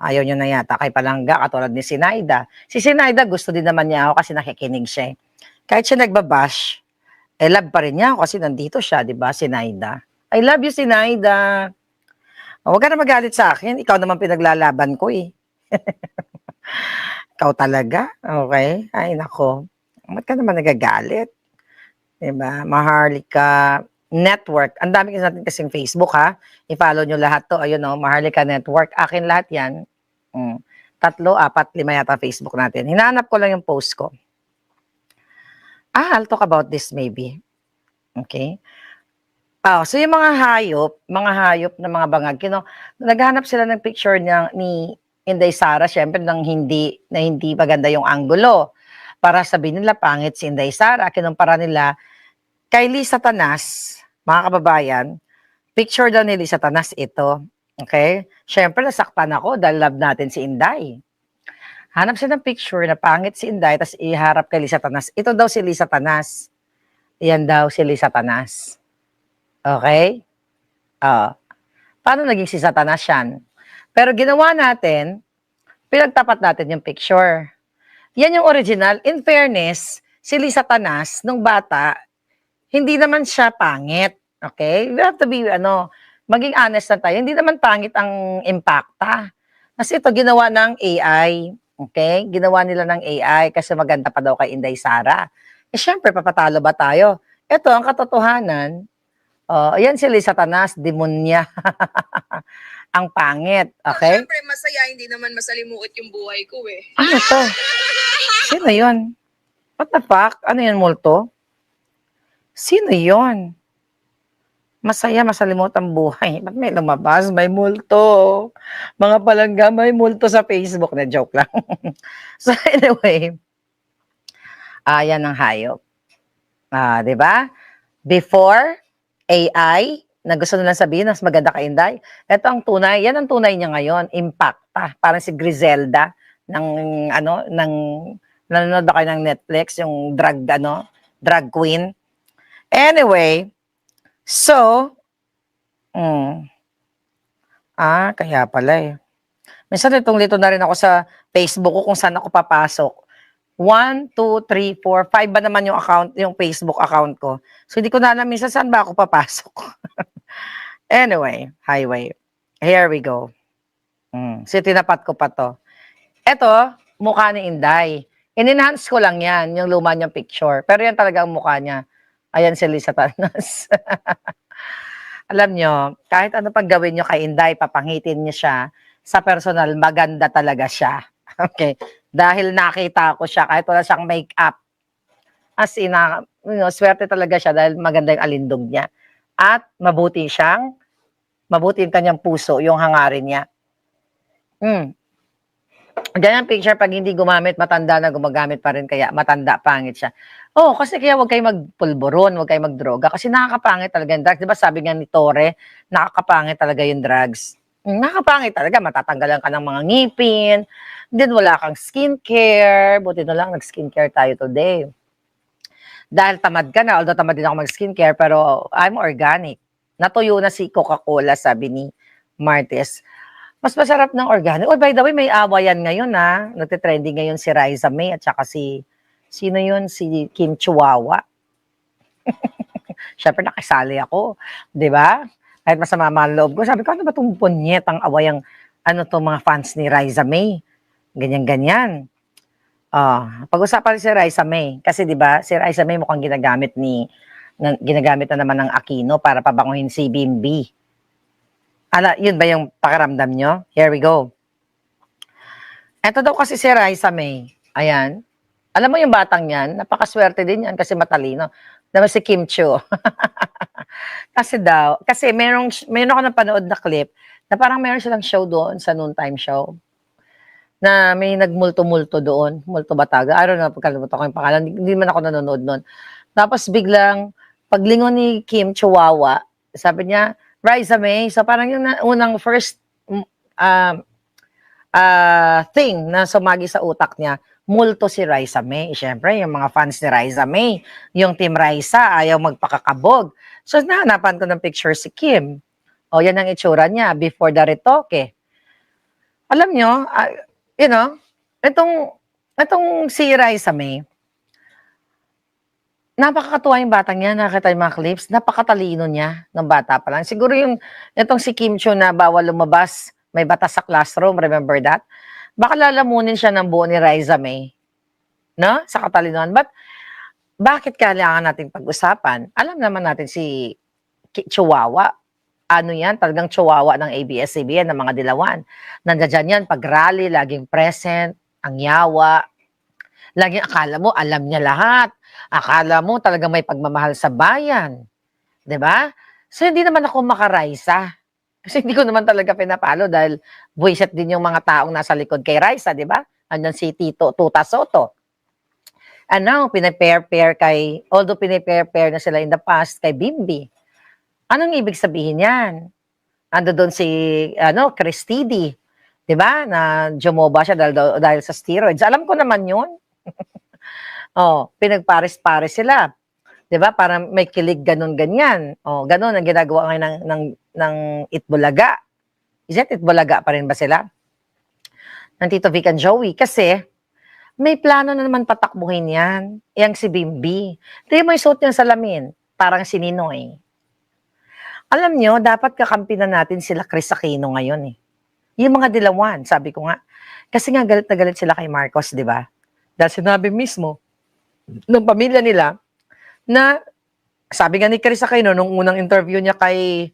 Ayaw nyo na yata kay Palangga, katulad ni Sinaida. Si Sinaida, gusto din naman niya ako kasi nakikinig siya. Kahit siya nagbabash, love pa rin niya ako kasi nandito siya, di ba, Sinaida? I love you, Sinaida. Huwag ka na magalit sa akin, ikaw naman pinaglalaban ko eh. Ikaw talaga, okay? Ay, nako. Ba't ka naman nagagalit? Diba? Maharlika, Network. Ang dami kasi natin kasing Facebook, ha? I-follow nyo lahat to. Ayun, no? Maharlika Network. Akin lahat yan. 3, 4, 5 yata Facebook natin. Hinahanap ko lang yung post ko. I'll talk about this maybe. Okay? So yung mga hayop na mga bangag, naghanap sila ng picture ni Inday Sara, syempre hindi maganda yung anggulo. Para sabihin nila pangit si Inday Sara, kinumpara nila kay Lisa Tanas, mga kababayan, picture daw ni Lisa Tanas ito. Okay? Syempre nasaktan ako dahil love natin si Inday. Hanap siya ng picture na pangit si Inday, tapos iharap kay Lisa Tanas. Ito daw si Lisa Tanas. Yan daw si Lisa Tanas. Okay? Paano naging si Satanas yan? Pero ginawa natin, pinagtapat natin yung picture. Yan yung original. In fairness, si Lisa Tanas, nung bata, hindi naman siya pangit. Okay? We have to be, maging honest na tayo. Hindi naman pangit ang impacta. Kasi ito, ginawa ng AI. Okay? Ginawa nila ng AI kasi maganda pa daw kay Inday Sara. Syempre, papatalo ba tayo? Ito, ang katotohanan, ayan si Lisa Tanas, demonya. Ang pangit, okay? Siyempre, masaya, hindi naman masalimuot yung buhay ko eh. Ano to? Sino yun? What the fuck? Ano yun, multo? Sino yun? Masaya, masalimot ang buhay. Ba't may lumabas? May multo. Mga palangga, may multo sa Facebook. Na joke lang. So anyway, yan ang hayop. Di ba? Before, AI, na gusto nilang sabihin, mas maganda ka Inday. Ito ang tunay, yan ang tunay niya ngayon, impacta. Parang si Griselda, nanonood ba kayo ng Netflix, yung drag queen. Anyway, so, kaya pala eh. Minsan litong-lito na rin ako sa Facebook ko kung saan ako papasok. 1, 2, 3, 4, 5 ba naman yung Facebook account ko. So, hindi ko na alam minsan saan ba ako papasok. Anyway, highway. Here we go. So, tinapat ko pa to. Ito, mukha ni Inday. In-enhance ko lang yan, yung luma niyang picture. Pero yan talaga ang mukha niya. Ayan si Lisa Tanas. Alam nyo, kahit ano pag gawin nyo kay Inday, papangitin niyo siya. Sa personal, maganda talaga siya. Okay? Dahil nakita ko siya, kahit wala siyang makeup. As in, swerte talaga siya dahil maganda yung alindog niya. At mabuti yung kanyang puso, yung hangarin niya. Ganyan picture, pag hindi gumamit, matanda na gumagamit pa rin, kaya matanda, pangit siya. Kasi kaya huwag kayo magpulburon, huwag kayo magdroga, kasi nakakapangit talaga yung drugs. Diba sabi nga ni Tore, nakakapangit talaga yung drugs. Nakakapangit talaga, matatanggalan ka ng mga ngipin, then wala kang skincare, buti na lang nag-skincare tayo today. Dahil tamad ka na, although tamad din ako mag-skincare, pero I'm organic. Natuyo na si Coca-Cola, sabi ni Martes. Mas masarap ng organic. By the way, may awayan ngayon ha. Nagtitrending ngayon si Raisa May at saka sino yun? Si Kim Chihuahua. Siyempre nakisali ako. Di ba? Kahit masama mga loob ko. Sabi ko, ano ba itong punyet ang awayang mga fans ni Raisa May? Ganyan-ganyan. Pag-usapan si Raisa May. Kasi di ba, si Raisa May mukhang ginagamit na naman ng Aquino para pabanguhin si Bimbi. Yun ba yung pakiramdam nyo? Here we go. Ito daw kasi si Raisa May. Ayan. Alam mo yung batang yan, napakaswerte din yan kasi matalino. Naman si Kim Chiu. Kasi meron ako napanood na clip na parang meron silang show doon sa noontime show na may nagmulto-multo doon. Multo Bataga. I don't know, pagkalimutan ko yung pangalan. Hindi man ako nanonood noon. Tapos biglang, paglingon ni Kim Chihuahua, sabi niya, Raisa May. So parang yung unang first thing na sumagi sa utak niya, multo si Raisa May. Siyempre, yung mga fans ni Raisa May, yung Team Raisa, ayaw magpakakabog. So, nahanapan ko ng picture si Kim. Yan ang itsura niya before the retoke. Alam nyo, itong si Raisa May, napakakatuwa yung batang niya, nakakita yung mga clips, napakatalino niya ng bata pa lang. Siguro itong si Kim Chiu na bawal lumabas, may batas sa classroom, remember that? Baka lalamunin siya ng buo ni Raisa May, no? Sa katalinoan. But, bakit kailangan natin pag-usapan? Alam naman natin si chihuahua. Ano yan? Talagang chihuahua ng ABS-CBN, ng mga dilawan. Nandiyan yan, pag rally, laging present, ang yawa. Laging akala mo, alam niya lahat. Akala mo talagang may pagmamahal sa bayan. 'Di ba? So, hindi naman ako makaraisa. Kasi hindi ko naman talaga pinapalo dahil buwisit din yung mga taong nasa likod kay Raisa, 'di ba? Andyan si Tito Tuta Soto. And now, although pinapair na sila in the past kay Bimbi. Anong ibig sabihin yan? Ando doon si, Chris Tidi. 'Di ba? Na jumoba siya dahil sa steroids. Alam ko naman yun. Oh, pinagpares-pares sila. 'Di ba? Para may kilig ganun-ganyan. Oh, ganun ang ginagawa ngayon ng Itbulaga. Is it Itbulaga pa rin ba sila? Ng Tito Vic and Joey. Kasi, may plano na naman patakbuhin yan. Yang si Bimbi. Ito yung may suot yung salamin. Parang si Ninoy. Alam nyo, dapat kakampi na natin sila Chris Aquino ngayon eh. Yung mga dilawan, sabi ko nga. Kasi nga galit na galit sila kay Marcos, di ba? Dahil sinabi mismo ng pamilya nila na sabi nga ni Chris Aquino nung unang interview niya kay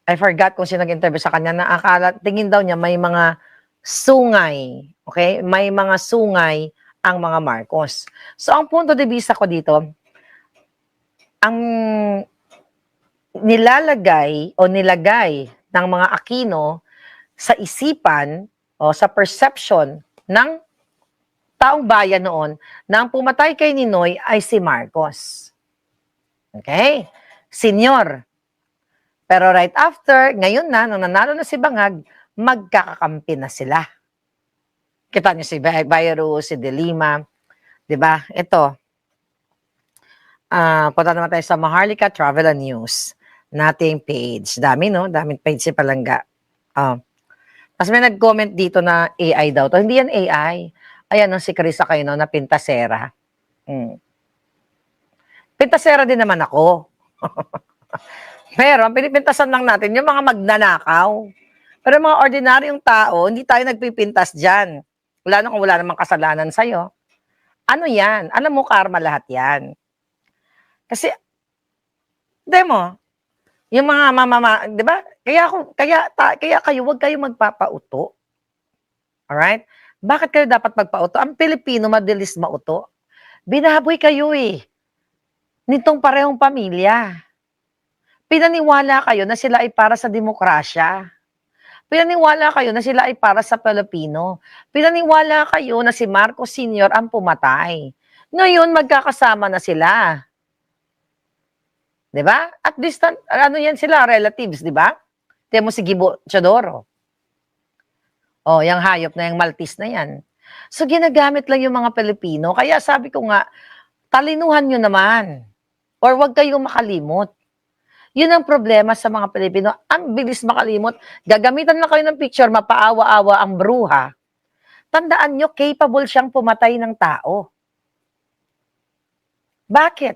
I forgot kung sino nag-interview sa kanya na tingin daw niya may mga sungay, okay? May mga sungay ang mga Marcos. So ang punto de vista ko dito, ang nilagay ng mga Aquino sa isipan o sa perception ng taong bayan noon na ang pumatay kay Ninoy ay si Marcos. Okay? Senyor. Pero right after, ngayon na, nung nanalo na si Bangag, magkakakampi na sila. Kita niyo si Bayero, si De Lima, di ba? Ito. Punta naman tayo sa Maharlika Travel and News. Nating page. Dami, no? Daming page si Palangga. Tapos may nag-comment dito na AI daw to. Hindi yan AI. Ayan, no, si Chris Aquino na pintasera. Pintasera din naman ako. Pero, ang pinipintasan lang natin, yung mga magnanakaw. Pero mga ordinaryong tao, hindi tayo nagpipintas dyan. Wala na kung wala namang kasalanan sa'yo. Ano yan? Alam mo, karma lahat yan. Kasi, di mo, yung mga di ba? Kaya kayo, huwag kayo magpapauto. Alright? Bakit kayo dapat magpauto? Ang Pilipino, madalis mauto. Binaboy kayo eh. Nitong parehong pamilya. Pinaniwala kayo na sila ay para sa demokrasya. Pinaniwala kayo na sila ay para sa Pilipino. Pinaniwala kayo na si Marcos Sr. ang pumatay. Ngayon, magkakasama na sila. Diba? At distant, yan sila, relatives, diba? Tiyan mo si Gibo Chodoro. Oh, yung hayop na yung Maltese na yan. So, ginagamit lang yung mga Pilipino. Kaya sabi ko nga, talinuhan nyo naman. Or wag kayong makalimot. Yun ang problema sa mga Pilipino. Ang bilis makalimot. Gagamitan lang kayo ng picture, mapaawa-awa ang bruha. Tandaan nyo, capable siyang pumatay ng tao. Bakit?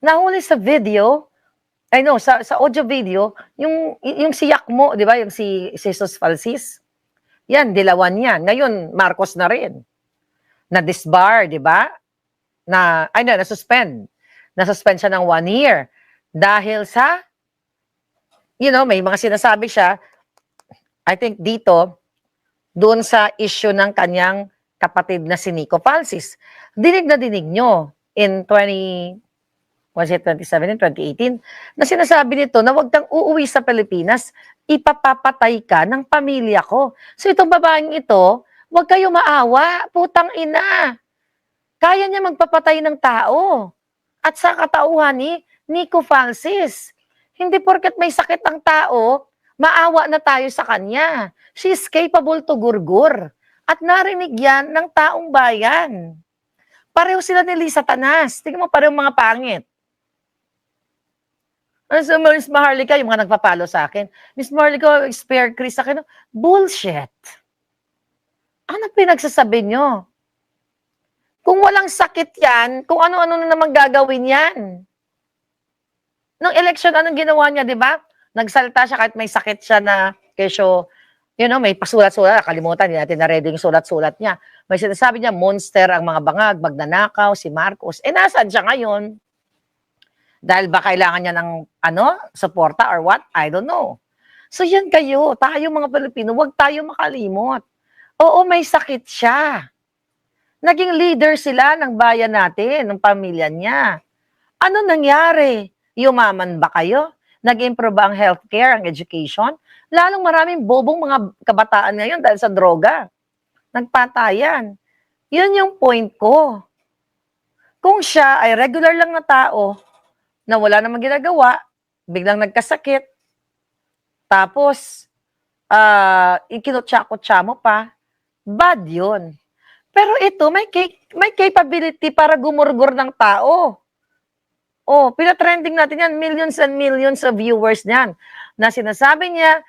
Nahuli sa video, sa audio video, yung si Yakmo, di ba? Yung si Jesus Falsis. Yan, dilawan yan. Ngayon, Marcos na rin. Na-disbar, di ba? Na-suspend. Na-suspend siya ng 1 year. Dahil sa, may mga sinasabi siya, I think dito, doon sa issue ng kanyang kapatid na si Nico Falsis. Dinig na dinig nyo in 2017, 2018, na sinasabi nito na huwag kang uuwi sa Pilipinas, ipapapatay ka ng pamilya ko. So itong babaeng ito, huwag kayo maawa, putang ina. Kaya niya magpapatay ng tao. At sa katauhan ni Nico Falsis, hindi porket may sakit ang tao, maawa na tayo sa kanya. She's capable to gurgur. At narinig yan ng taong bayan. Pareho sila ni Lisa Tanas. Tingnan mo, pareho mga pangit. So, Miss Maharlika, yung mga nagpapalo sa akin, Miss Maharlika, spare Chris sa akin. Bullshit. Ano pinagsasabi nyo? Kung walang sakit yan, kung ano-ano na naman gagawin yan. Nung election, anong ginawa niya, di ba? Nagsalta siya kahit may sakit siya na, kesyo, may pasulat-sulat, kalimutan, hindi natin na-ready yung sulat-sulat niya. May sinasabi niya, monster ang mga bangag, magnanakaw, si Marcos. Nasaan siya ngayon? Dahil ba kailangan niya ng suporta or what? I don't know. So yan kayo, tayo mga Pilipino, huwag tayo makalimot. Oo, may sakit siya. Naging leader sila ng bayan natin, ng pamilya niya. Ano nangyari? Yumaman ba kayo? Nag-improve ba ang healthcare, ang education? Lalong maraming bobong mga kabataan ngayon dahil sa droga. Nagpatayan. Yun yung point ko. Kung siya ay regular lang na tao, na wala namang ginagawa, biglang nagkasakit, tapos, ikinutsa-kutsa mo pa, bad yun. Pero ito, may capability para gumurgur ng tao. Oh, pinatrending natin yan, millions and millions of viewers niyan. Na sinasabi niya,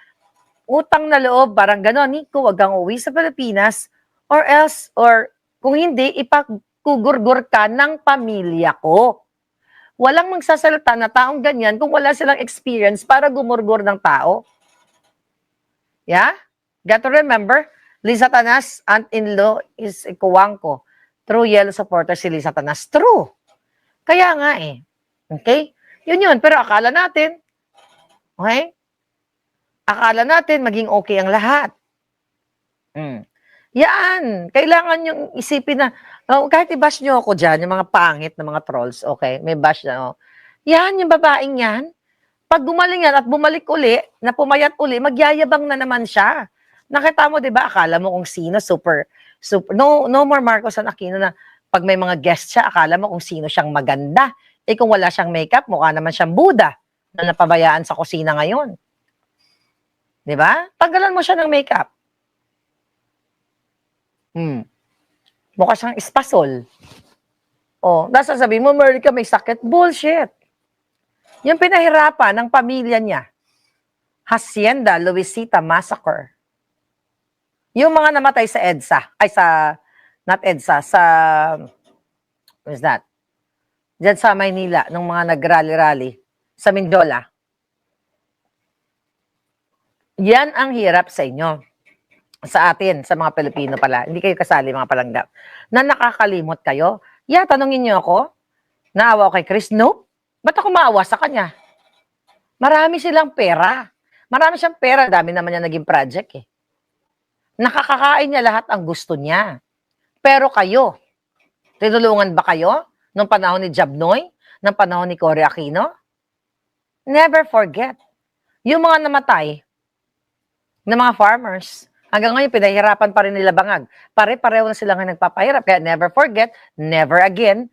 utang na loob, parang gano'n, Nico, wag kang uwi sa Pilipinas, or kung hindi, ipagkugurgur ka ng pamilya ko. Walang magsasalita na taong ganyan kung wala silang experience para gumurgur ng tao. Yeah? Got to remember, Lisa Tanas, aunt-in-law is Kuwangko. True yellow supporter si Lisa Tanas. True. Kaya nga eh. Okay? Yun. Pero akala natin, okay? Akala natin maging okay ang lahat. Yan. Kailangan yung isipin na, kahit i-bash nyo ako dyan, yung mga pangit na mga trolls, okay? May bash na, Yan, yung babaeng yan. Pag gumaling yan at bumalik uli, na pumayat uli, magyayabang na naman siya. Nakita mo, di ba? Akala mo kung sino, super, no more Marcos and Aquino na pag may mga guest siya, akala mo kung sino siyang maganda. Eh kung wala siyang makeup, mukha naman siyang Buddha na napabayaan sa kusina ngayon. Di ba? Tanggalan mo siya ng makeup. Mukha siyang espasol. Nasa sabihin mo, Merly ka may sakit. Bullshit. Yung pinahirapan ng pamilya niya, Hacienda Luisita Massacre. Yung mga namatay sa EDSA, not EDSA, what is that? Diyan sa Maynila, nung mga nag-rally-rally, sa Mindiola. Yan ang hirap sa inyo. Sa atin, sa mga Pilipino pala. Hindi kayo kasali, mga palanggap. Na nakakalimot kayo. Tanungin niyo ako, naawa ko kay Chris? Nope. Ba't ako maawa sa kanya? Marami silang pera. Marami siyang pera. Dami naman niya naging project eh. Nakakakain niya lahat ang gusto niya. Pero kayo, tinulungan ba kayo nung panahon ni Jabnoy? Nung panahon ni Cory Aquino? Never forget. Yung mga namatay na mga farmers, hanggang ngayon, pinahirapan pa rin nila bangag. Pare-pareho na sila nga nagpapahirap. Kaya never forget, never again,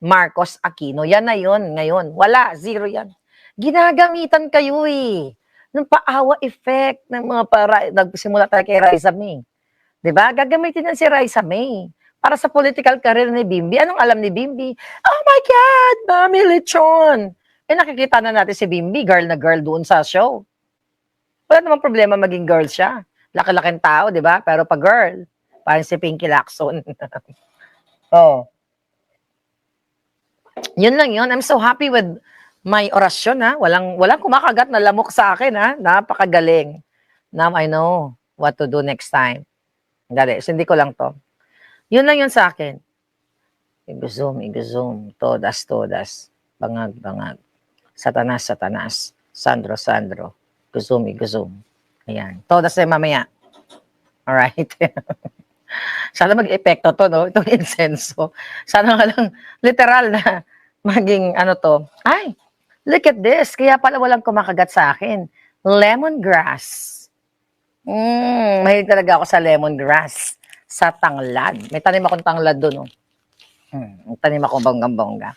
Marcos Aquino. Yan na yun ngayon. Wala, zero yan. Ginagamitan kayo eh. Ng paawa effect ng mga nagsimula tayo kay Raisa May. Diba? Gagamitin yan si Raisa May para sa political career ni Bimbi. Anong alam ni Bimbi? Oh my God, Mami Lechon. Nakikita na natin si Bimbi, girl na girl doon sa show. Wala namang problema maging girl siya. Laki-laking tao, di ba? Pero pag girl, parang si Pinky Lacson. Yun lang yun. I'm so happy with my orasyon, ha? Walang kumakagat na lamok sa akin, ha? Napakagaling. Now I know what to do next time. Dali, hindi ko lang to. Yun lang yun sa akin. Iguzum. Todas. Bangag. Satanas. Sandro. Iguzum. Ayan. Todas na mamaya. Alright. Sana mag-epekto to, no? Itong insenso. Sana nga lang, literal na maging to. Ay, look at this. Kaya pala walang kumakagat sa akin. Lemongrass. Mahilig talaga ako sa lemongrass. Sa tanglad. May tanim akong tanglad doon, no? May tanim akong bonggang-bongga.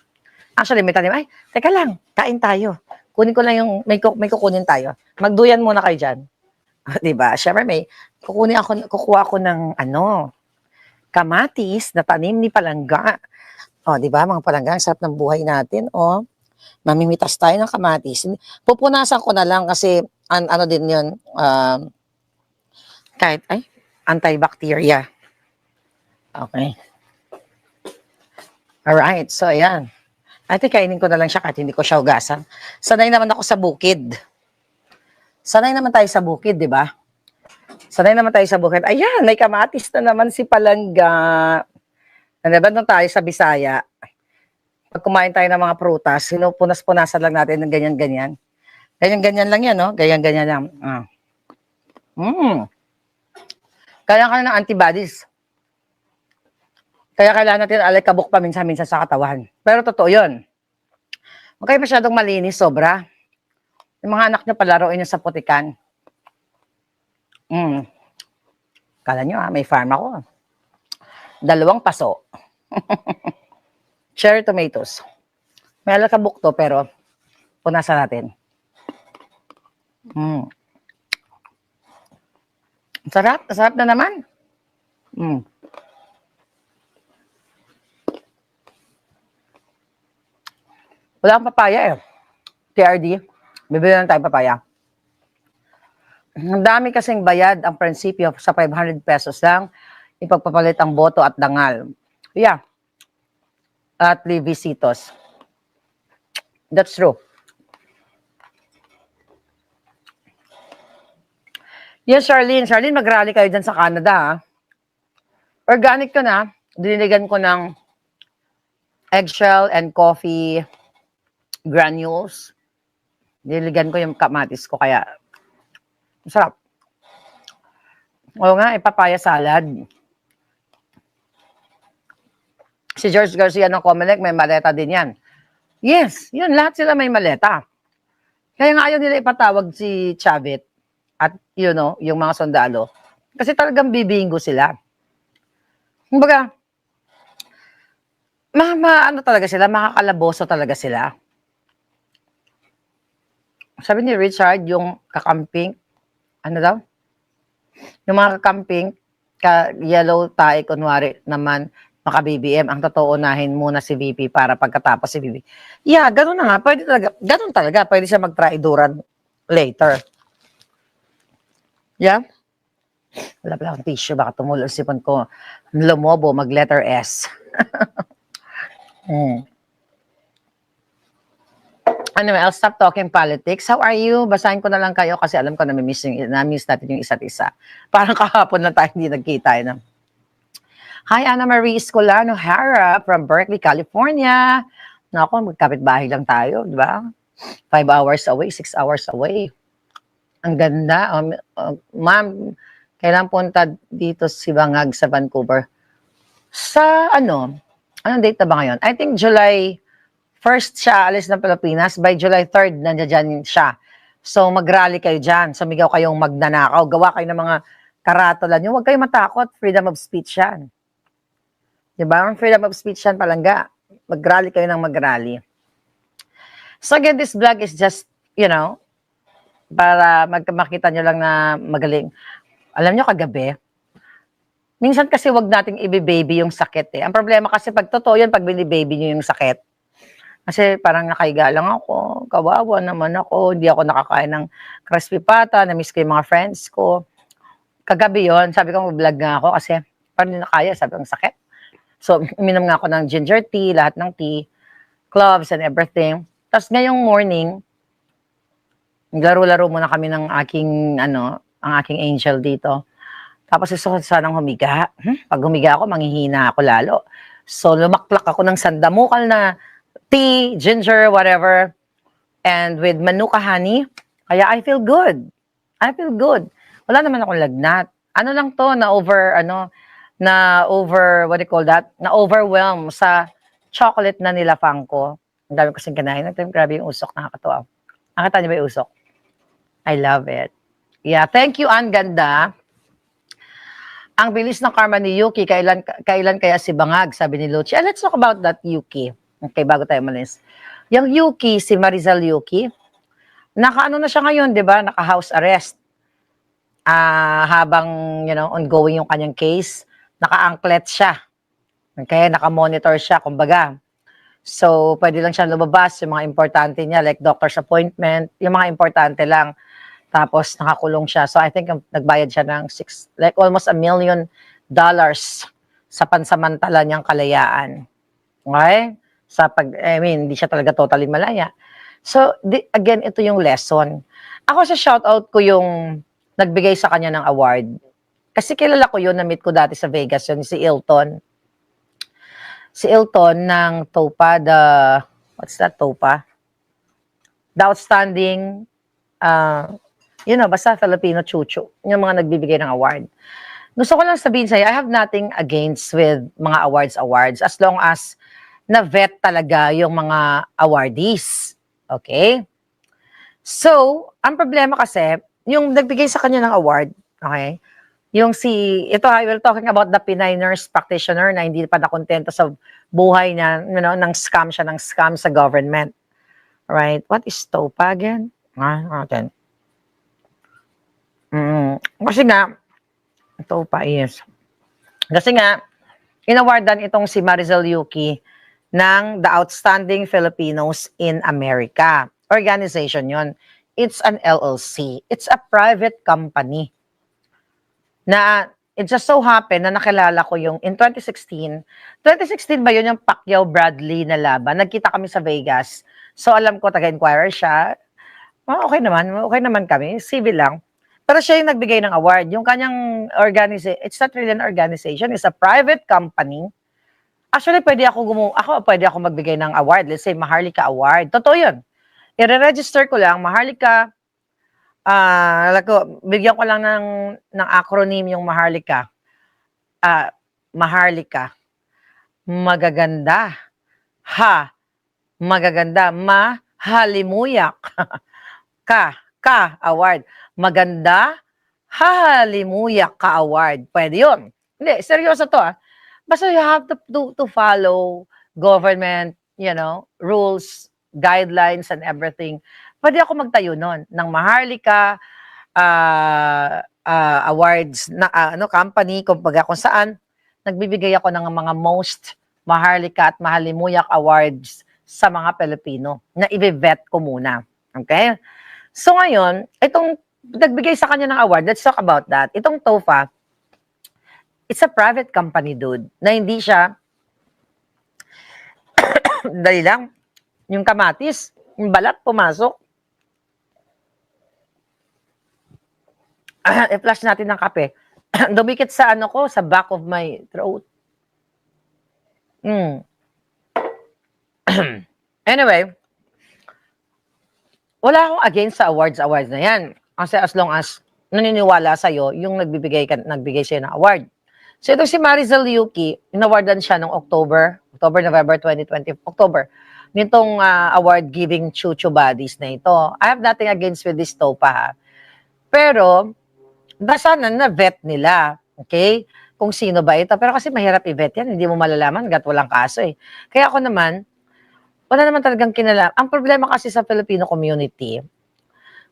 Actually, may tanim. Ay, teka lang. Kain tayo. Kunin ko lang yung, may kukunin tayo. Magduyan muna kayo dyan. Diba? Siyempre, kukuha ako ng, kamatis na tanim ni Palangga. Diba, mga Palangga, ang sarap ng buhay natin, mamimitas tayo ng kamatis. Pupunasan ko na lang kasi, din yun, antibacteria. Okay. Alright, so ayan. I think kainin ko na lang siya kahit hindi ko siya hugasan. Sanay naman ako sa bukid. Sanay naman tayo sa bukid, di ba? Sanay naman tayo sa bukid. Ayan, may kamatis na naman si Palangga. Ano ba nung tayo sa Bisaya? Pag kumain tayo ng mga prutas, sinupunas-punasan lang natin ng ganyan-ganyan. Ganyan-ganyan lang yan, no? Ganyan-ganyan lang. Kailangan ka na ng antibodies. Kaya kailangan natin alikabok paminsan-minsan sa katawan. Pero totoo yun. Huwag kayo masyadong malinis, sobra. Yung mga anak nyo, palaroin nyo sa putikan. Kala nyo, may farm ako. 2 paso. Cherry tomatoes. May alikabok to, pero punasan natin. Sarap, sarap na naman. Wala akong papaya eh. TRD, bibili lang tayo papaya. Ang dami kasing bayad ang prinsipyo sa 500 pesos lang, ipagpapalit ang boto at dangal. Yeah. At Livisitos. That's true. Yes, Charlene. Charlene, mag-rally kayo dyan sa Canada, ha? Organic ko na. Diniligan ko ng eggshell and coffee granules. Diniligan ko yung kamatis ko, kaya masarap. Oo nga, papaya salad. Si George Garcia ng Comelec, may maleta din yan. Yes, yun, lahat sila may maleta. Kaya nga ayaw nila ipatawag si Chavit at yung mga sundalo. Kasi talagang bibinggo sila. Kumbaga, ano talaga sila, makakalaboso talaga sila. Sabi ni Richard, yung kakamping, ano daw? Yung mga kakamping, yellow tie, kunwari naman, maka-BBM, ang totoo unahin muna si VP para pagkatapos si VP. Yeah, ganun na nga, ganun talaga, pwede siya magtraiduran later. Yeah? Wala pala akong tissue, baka tumulo sipon ko. Lumobo, mag-letter S. Anyway, I'll stop talking politics. How are you? Basahin ko na lang kayo kasi alam ko na-miss natin yung isa't isa. Parang kahapon lang tayo hindi nagkita. No? Hi, Anna Marie Escolano Hara from Berkeley, California. Naku, magkapit-bahay lang tayo, di ba? 5 hours away, 6 hours away. Ang ganda. Ma'am, kailan punta dito si Bangag sa Vancouver? Sa anong date na ba ngayon? I think July 1st siya alis ng Pilipinas. By July 3rd, nandiyan siya. So, mag-rally kayo dyan. Sumigaw kayong magnanakaw. Gawa kayo ng mga karatolan nyo. Huwag kayong matakot. Freedom of speech yan. Diba? Freedom of speech yan, palangga. Mag-rally kayo ng mag-rally. So, again, this vlog is just, para makita nyo lang na magaling. Alam nyo, kagabi, minsan kasi wag nating i-baby yung sakit eh. Ang problema kasi pag totoo yun, pag bini-baby nyo yung sakit, kasi parang nakaiga lang ako, kawawa naman ako, hindi ako nakakain ng crispy pata, na-miss ko yung mga friends ko. Kagabi yon, sabi ko mag-vlog nga ako kasi parang hindi na kaya, sabi ko sakit. So, uminom nga ako ng ginger tea, lahat ng tea, cloves and everything. Tapos ngayong morning, naglaro-laro muna kami ng ang aking angel dito. Tapos gusto ko sanang humiga. Pag humiga ako, manghihina ako lalo. So, lumaklak ako ng sandamukal na tea, ginger, whatever, and with manuka honey. Kaya I feel good. I feel good. Wala naman akong lagnat. Ano lang to, what do you call that? Na-overwhelm sa chocolate na nilapang ko. Ang dami kasing kinain. Grabe yung usok, nakakatuwa. Nakita niyo ba yung usok? I love it. Yeah, thank you, Ann Ganda. Ang bilis ng karma ni Yuki, kailan kaya si Bangag, sabi ni Luchi. Let's talk about that Yuki. Okay, bago tayo malis. Yung Yuki, si Marizal Yuki, naka-ano na siya ngayon, di ba? Naka-house arrest. Habang, ongoing yung kanyang case, naka-anklet siya. Okay, naka-monitor siya, kumbaga. So, pwede lang siya lumabas, yung mga importante niya, like doctor's appointment, yung mga importante lang. Tapos, nakakulong siya. So, I think nagbayad siya ng almost $1 million sa pansamantala niyang kalayaan. Okay? Hindi siya talaga totally malaya. So, again, ito yung lesson. Ako sa shoutout ko yung nagbigay sa kanya ng award. Kasi kilala ko yun, na-meet ko dati sa Vegas, yun si Hilton. si Elton ng TOPA, what's that, TOPA? The Outstanding, basta Filipino Chuchu, yung mga nagbibigay ng award. Gusto ko lang sabihin sa'yo, I have nothing against with mga awards, as long as na-vet talaga yung mga awardees. Okay? So, ang problema kasi, yung nagbigay sa kanya ng award, okay, we're talking about the Pinay nurse practitioner na hindi pa nakontento sa buhay niya, ng scam sa government. Right? What is TOPA again? Natin. Kasi nga, TOPA is, kasi nga, inawardan itong si Marizel Yuki ng The Outstanding Filipinos in America. Organization yon. It's an LLC. It's a private company. Na it just so happened na nakilala ko yung in 2016 ba yun yung Pacquiao-Bradley na laban? Nagkita kami sa Vegas. So alam ko, taga-inquirer siya. Okay naman kami, civil lang. Pero siya yung nagbigay ng award. Yung kanyang organization, it's not really an organization, it's a private company. Actually, pwede ako magbigay ng award. Let's say, Maharlika Award. Totoo yun. I-register ko lang, Maharlika, bigyan ko lang ng acronym yung Maharlika. Maharlika. Magaganda. Magaganda. Mahalimuyak. Award. Maganda. Halimuyak ka award. Pwede yun. Hindi, seryoso to Basta you have to follow government, rules, guidelines, and everything. Pwede ako magtayo nun ng Maharlika awards na company kung saan nagbibigay ako ng mga most Maharlika at Mahalimuyak awards sa mga Pilipino na i-vet ko muna. Okay? So ngayon, itong nagbigay sa kanya ng award, let's talk about that. Itong TOFA, it's a private company, dude, na hindi siya dali lang, yung kamatis, yung balat pumasok. I-flash natin ng kape. Dumikit sa sa back of my throat. Anyway, wala akong against sa awards na yan. Kasi as long as naniniwala sa'yo, yung nagbigay sa'yo ng award. So ito si Marizel Yuki, inawardan siya noong November 2020, nitong award-giving chuchu bodies na ito. I have nothing against with this TOPA, Pero, sana na-vet nila, okay? Kung sino ba ito. Pero kasi mahirap i-vet yan, hindi mo malalaman, walang kaso Kaya ako naman, wala naman talagang kinala. Ang problema kasi sa Filipino community,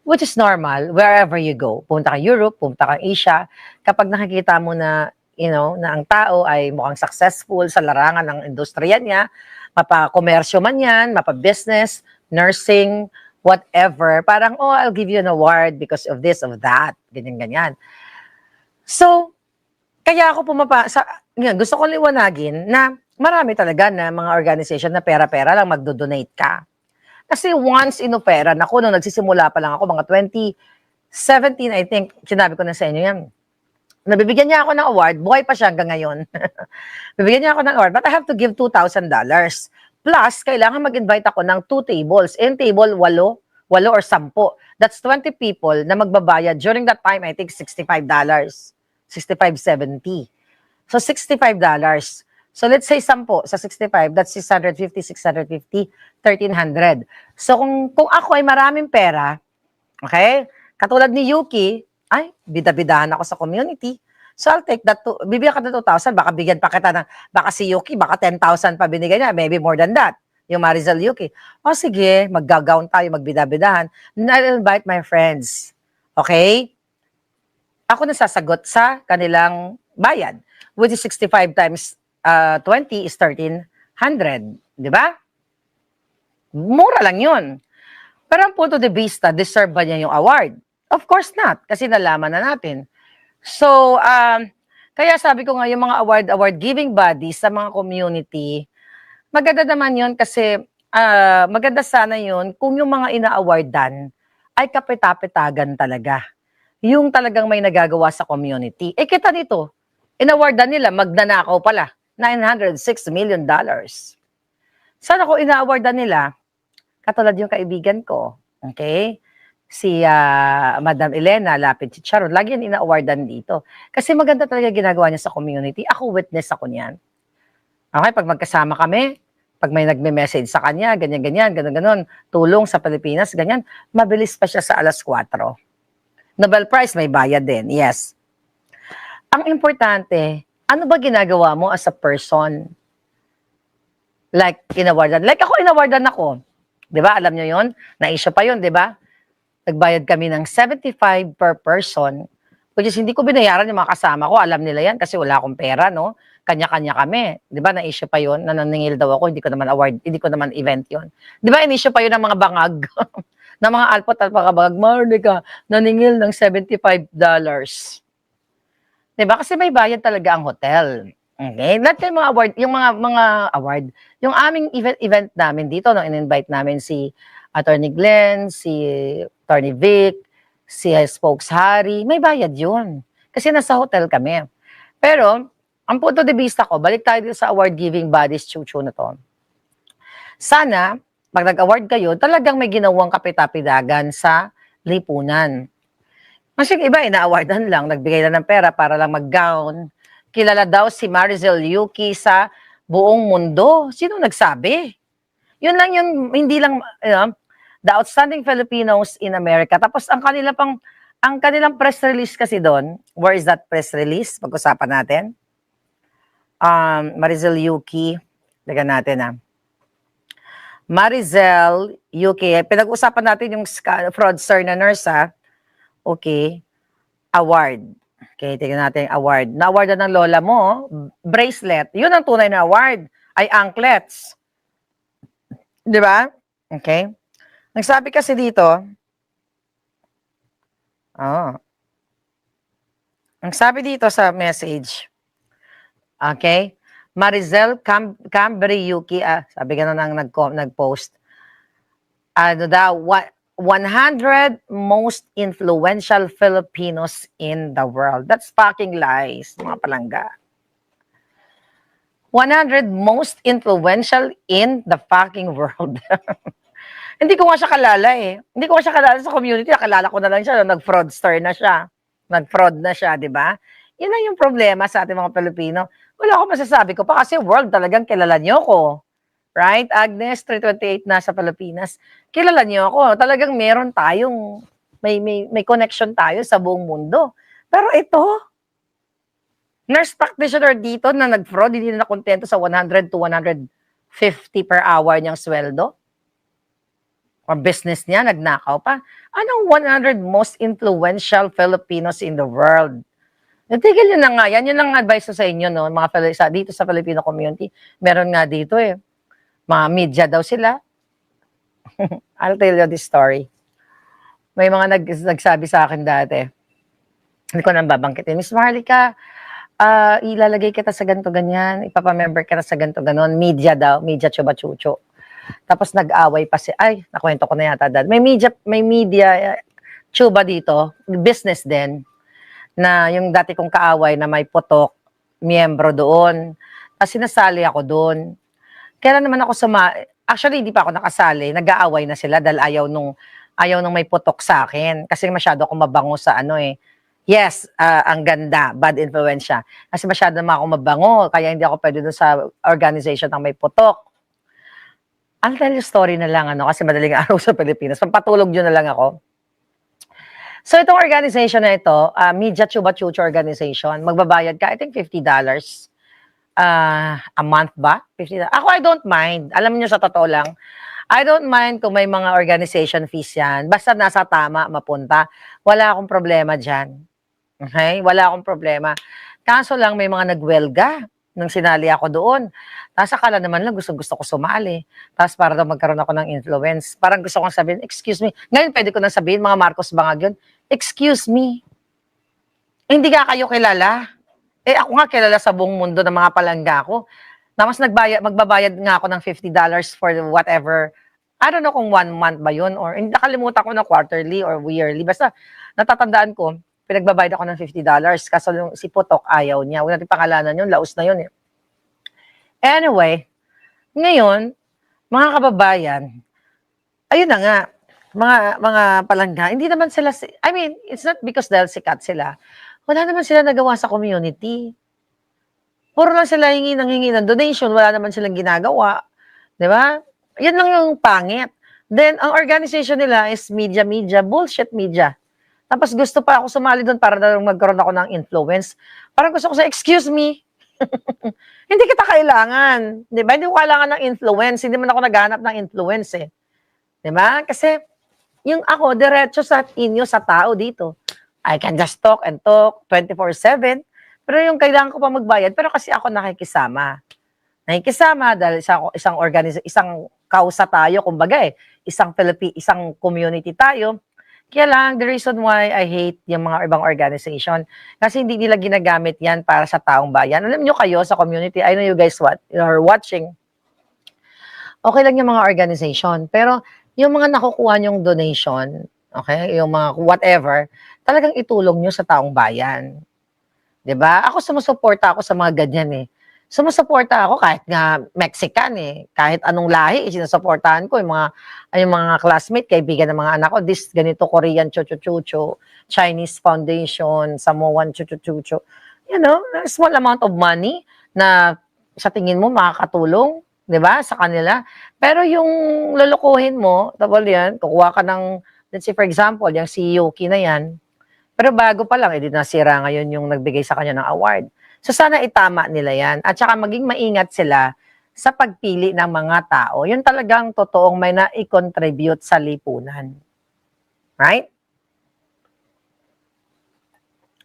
which is normal, wherever you go, punta ka Europe, punta ka Asia, kapag nakikita mo na na ang tao ay mukhang successful sa larangan ng industriya niya, mapa-komersyo man yan, mapa-business, nursing, whatever. Parang, I'll give you an award because of this, of that, ganyan-ganyan. So, kaya ako gusto ko liwanagin na marami talaga na mga organization na pera-pera lang magdo-donate ka. Kasi once inoperan ako, nung nagsisimula pa lang ako, mga 2017, I think, sinabi ko na sa inyo yan, nabibigyan niya ako ng award, buhay pa siya hanggang ngayon. Bibigyan niya ako ng award, but I have to give $2,000. Plus, kailangan mag-invite ako ng 2 tables. And table, 8 or 10. That's 20 people na magbabayad. During that time, I think $65. $65.70. So, $65. So, let's say 10 sa 65, that's 650, 1,300. So, kung ako ay maraming pera, okay, katulad ni Yuki, ay, bida-bidahan ako sa community. So, I'll take that. Bibigyan ka ng 2,000, baka bigyan pa kita baka si Yuki, baka 10,000 pa binigay niya, maybe more than that. Yung Marizel Yuki. Sige, mag-gown tayo, magbida-bidahan. I'll invite my friends. Okay? Ako nasasagot sa kanilang bayad, which is 65 times 20 is 1,300. Di ba? Mura lang yun. Pero ang punto de vista, deserve ba niya yung award? Of course not, kasi nalaman na natin. So, kaya sabi ko nga, yung mga award giving bodies sa mga community, maganda naman yun kasi maganda sana yun kung yung mga ina-awardan ay kapitapitagan talaga. Yung talagang may nagagawa sa community. Kita nito, in-awardan nila, magnanakaw pala. $906 million. Sana ko ina-awardan nila, katulad yung kaibigan ko, okay? Si Madam Elena Lapid Chicharon, lagi yan ina-awardan dito. Kasi maganda talaga ginagawa niya sa community. Ako, witness ako niyan. Okay, pag magkasama kami, pag may nagme-message sa kanya, ganyan-ganyan, ganon-ganon, tulong sa Pilipinas, ganyan, mabilis pa siya sa 4:00. Nobel Prize, may bayad din, yes. Ang importante, ano ba ginagawa mo as a person? Like, inawardan. Like ako, inawardan ako. Di ba? Alam nyo yun? Na-issue pa yun, di ba? Nagbayad kami ng 75 per person, which is hindi ko binayaran yung mga kasama ko. Alam nila yan kasi wala akong pera, no? Kanya-kanya kami. Di ba? Na-issue pa yun. Nananingil daw ako. Hindi ko naman award. Hindi ko naman event yun. Di ba? In-issue pa yun ng mga bangag. ng mga alpot at mga bangag. Marnica, naningil ng $75. Di ba? Kasi may bayad talaga ang hotel. Okay? Lahat yung mga award, yung mga award, yung aming event namin dito, no, in-invite namin si Attorney Glenn, si Attorney Vic, si Spokes Harry, may bayad yun. Kasi nasa hotel kami. Pero, ang punto de vista ko, balik tayo dito sa award-giving bodies, chuchu na to. Sana, pag nag-award kayo, talagang may ginawang kapitapidagan sa lipunan. Kasi iba, ina-awardan lang, nagbigay lang ng pera para lang mag-gown. Kilala daw si Marizel Yuki sa buong mundo. Sino nagsabi? Yun lang yun, hindi lang, the outstanding Filipinos in America. Tapos ang kanilang press release kasi doon, where is that press release? Pag-usapan natin. Marizel Yuki, lagan natin Marizel Yuki, pinag-usapan natin yung fraudster na nurse Okay, award. Okay, tingnan natin yung award. Na-awardan ng lola mo, bracelet. Yun ang tunay na award, ay anklets. Di ba? Okay. Nagsabi kasi dito, ang sabi dito sa message, okay, Marizel Cambry Yuki, sabi gano'n ang nag-post, ano daw, 100 most influential Filipinos in the world. That's fucking lies, mga palangga. 100 most influential in the fucking world. Hindi ko nga siya kalala Hindi ko nga siya kalala sa community. Nakalala ko na lang siya. Nag-fraudster na siya. Nag-fraud na siya, di ba? Yun lang yung problema sa ating mga Pilipino. Wala akong masasabi ko pa kasi world talagang kilala niyo ko. Right? Agnes, 328 na sa Pilipinas. Kilala niyo ako. Talagang meron tayong, may connection tayo sa buong mundo. Pero ito, nurse practitioner dito na nag-fraud, hindi na kontento sa 100 to 150 per hour niyang sweldo. Or business niya, nagnakaw pa. Anong 100 most influential Filipinos in the world? Natigil yun na nga yan. Yun lang advice ko sa inyo, no? Dito sa Filipino community. Meron nga dito Mga media daw sila. I'll tell you this story. May mga nagsabi sa akin dati. Hindi ko nang babangkitin. Miss Marlica, ilalagay kita sa ganito ganyan, ipapamember kita sa ganito ganon, media daw, media chuba-chucho. Tapos nag-away pa nakwento ko na yata dad. May media chuba dito, business din, na yung dati kong kaaway na may putok, miyembro doon. Tapos sinasali ako doon. Kaya naman ako actually hindi pa ako nakasali, nag-aaway na sila dahil ayaw nung may putok sa akin. Kasi masyado akong mabango sa Yes, ang ganda, bad influence siya. Kasi masyado naman ako mabango, kaya hindi ako pwede doon sa organization ng may putok. I'll tell you story na lang, kasi madaling araw sa Pilipinas. Pampatulog yun na lang ako. So, itong organization na ito, Media Chuba Chucho Organization, magbabayad ka, I think $50 a month ba? $50. Ako, I don't mind. Alam niyo sa totoo lang, I don't mind kung may mga organization fees yan. Basta nasa tama, mapunta. Wala akong problema dyan. Okay? Wala akong problema. Kaso lang may mga nagwelga nung sinali ako doon. Tapos akala naman lang gusto ko sumali. Tapos para daw magkaroon ako ng influence. Parang gusto kong sabihin, excuse me. Ngayon pwede ko nang sabihin, mga Marcos Bangag yun, excuse me. Hindi ka kayo kilala. Ako nga kilala sa buong mundo ng mga palangga ko. Tapos magbabayad nga ako ng $50 for whatever. I don't know kung 1 month ba yun or nakalimutan ko na quarterly or yearly. Basta natatandaan ko, pinagbabayad ako ng $50. Kaso si Putok ayaw niya. Huwag natin pangalanan yun, laos na yun Anyway, ngayon, mga kababayan, ayun na nga, mga palangga, hindi naman sila, I mean, it's not because dahil sikat sila. Wala naman sila nagawa sa community. Puro lang sila hingi ng donation, wala naman silang ginagawa. Di ba? Yan lang yung pangit. Then, ang organization nila is media, bullshit media. Tapos gusto pa ako sumali doon para daw magkaroon ako ng influence. Parang gusto ko sa, excuse me, hindi kita kailangan. Di ba? Hindi ko kailangan ng influence. Hindi man ako naghanap ng influence eh. Di ba? Kasi, yung ako, diretso sa inyo, sa tao dito. I can just talk and talk 24/7. Pero yung kailangan ko pa magbayad, pero kasi ako nakikisama. Nakikisama dahil isang kausa tayo, kumbaga eh. Isang community tayo. Kaya lang, the reason why I hate yung mga ibang organization, kasi hindi nila ginagamit yan para sa taong bayan. Alam nyo kayo sa community, I know you guys are watching, okay lang yung mga organization, pero yung mga nakukuha nyong donation, okay, yung mga whatever, talagang itulong nyo sa taong bayan. 'Di ba? Ako sumusuporta ako sa mga ganyan eh. Sumusuporta ako kahit nga Mexican eh. Kahit anong lahi, sinusuportahan ko. Yung mga classmate, kaibigan ng mga anak ko, this ganito, Korean chuchuchucho, Chinese Foundation, Samoan chuchuchucho. You know, a small amount of money na sa tingin mo makakatulong, di ba, sa kanila. Pero yung lulukuhin mo, tapos yan, kukuha ka ng, let's say for example, yung si Yuki na yan, pero bago pa lang, edi nasira ngayon yung nagbigay sa kanya ng award. So sana itama nila yan. At saka maging maingat sila sa pagpili ng mga tao. Yun talagang totoong may na-contribute sa lipunan. Right?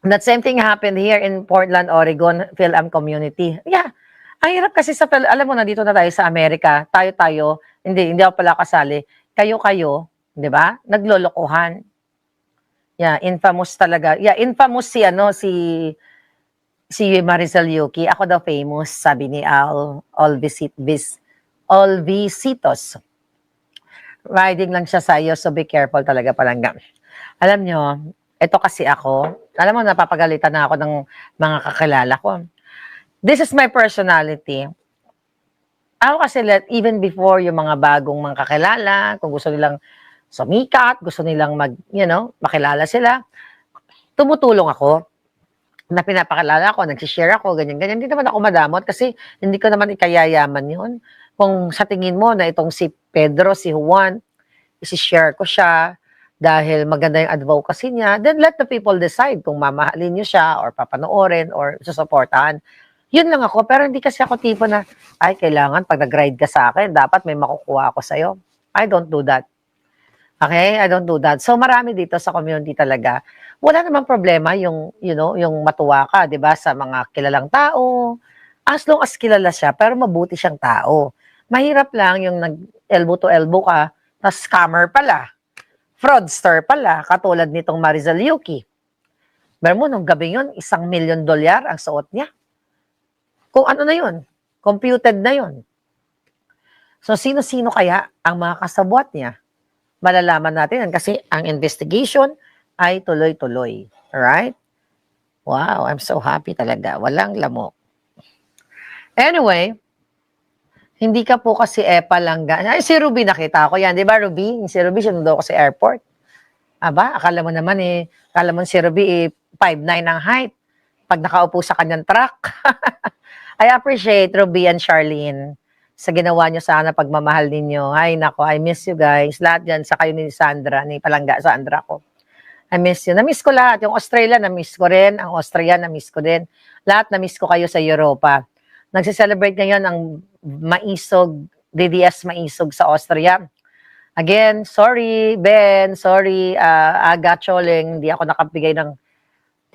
That same thing happened here in Portland, Oregon, Phil-Am community. Yeah. Ang hirap kasi alam mo na dito na tayo sa Amerika, tayo, hindi ako pala kasali, kayo, di ba? Naglolokohan. Yeah, infamous talaga. Yeah, infamous si Maricel Yuki. Ako daw famous, sabi ni Alvisitos. Riding lang siya sa iyo, so be careful talaga palangga. Alam nyo, ito kasi ako, alam mo, napapagalitan na ako ng mga kakilala ko. This is my personality. Ako kasi, even before yung mga bagong mga kakilala, kung gusto nilang sumikat, gusto nilang makilala sila, tumutulong ako na pinapakilala ko, nagsishare ako, ganyan. Hindi naman ako madamot kasi hindi ko naman ikayayaman yun. Kung sa tingin mo na itong si Pedro, si Juan, isi-share ko siya dahil maganda yung advocacy niya, then let the people decide kung mamahalin niyo siya or papanoorin or susuportahan. Yun lang ako, pero hindi kasi ako tipo na, ay, kailangan pag nag-ride ka sa akin, dapat may makukuha ako sa'yo. I don't do that. Okay? I don't do that. So, marami dito sa community talaga. Wala namang problema yung matuwa ka, di ba, sa mga kilalang tao. As long as kilala siya, pero mabuti siyang tao. Mahirap lang yung nag-elbow to elbow ka, tapos scammer pala. Fraudster pala, katulad nitong Maricel Yuki. Pero mo, nung gabi yun, $1,000,000 ang suot niya. Kung ano na yun, computed na yun. So, sino-sino kaya ang mga kasabwat niya? Malalaman natin yan kasi ang investigation ay tuloy-tuloy. Alright? Wow, I'm so happy talaga. Walang lamok. Anyway, hindi ka po kasi EPA lang. Ay, si Ruby nakita ko yan. Di ba, Ruby? Si Ruby, sinundo ko sa airport. Aba, akala mo naman akala mo si Ruby 5'9" ang height. Pag nakaupo sa kanyang truck. I appreciate Ruby and Charlene sa ginawa nyo sana pagmamahal ninyo. Ay, nako, I miss you guys. Lahat yan, sa kayo ni Sandra, ni Palangga Sandra ko. I miss you. Na-miss ko lahat. Yung Australia, na-miss ko rin. Ang Austria, na-miss ko din. Lahat, na-miss ko kayo sa Europa. Nagsiselebrate ngayon ang DDS Maisog sa Austria. Again, sorry, Ben. Sorry, Aga Choling. Hindi ako nakabigay ng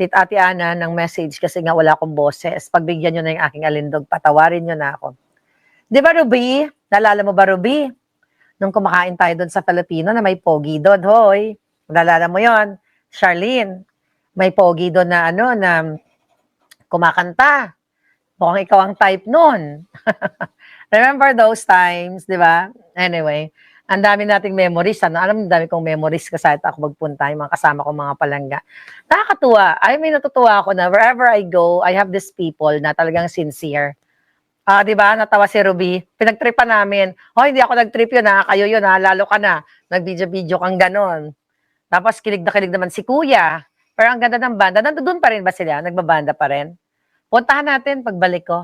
Ate Ana ng message kasi nga wala akong boses. Pagbigyan nyo na yung aking alindog, patawarin nyo na ako. Di ba, Ruby? Nalala mo ba, Ruby? Nung kumakain tayo doon sa Filipino na may pogi doon, hoy. Nalala mo yon, Charlene? May pogi doon na na kumakanta. Mukhang ikaw ang type noon. Remember those times, di ba? Anyway, ang dami nating memories. Alam mo, dami kong memories kasi ako magpunta, yung mga kasama kong mga palangga. Nakakatuwa. May natutuwa ako na wherever I go, I have these people na talagang sincere. Di ba? Natawa si Ruby. Pinagtripan namin. Oh, hindi ako nagtrip yun ha. Kayo yun ha. Lalo ka na. Nag-video-video kang ganon. Tapos kilig na kilig naman si Kuya. Pero ang ganda ng banda. Nandoon pa rin ba sila? Nagbabanda pa rin? Puntahan natin pagbalik ko.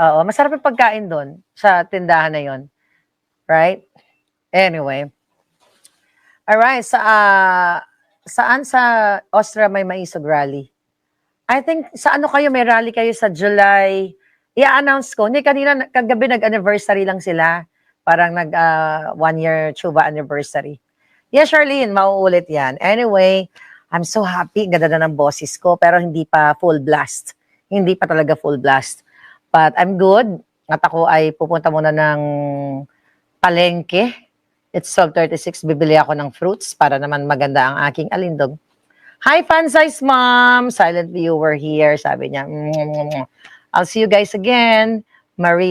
Oo, masarap yung pagkain doon sa tindahan na yon. Right? Anyway. Alright. Saan sa Austria may maisog rally? I think, sa ano kayo, may rally kayo sa July. I-announce ko. Hindi, kanina, kagabi nag-anniversary lang sila. Parang one-year Chuba anniversary. Yeah, Charlene, mauulit yan. Anyway, I'm so happy. Ganda na ng boses ko, pero hindi pa full blast. Hindi pa talaga full blast. But I'm good. At ako ay pupunta muna ng palengke. It's 12:36. Bibili ako ng fruits para naman maganda ang aking alindog. Hi, fan size mom. Silent viewer here. Sabi niya. I'll see you guys again. Marie.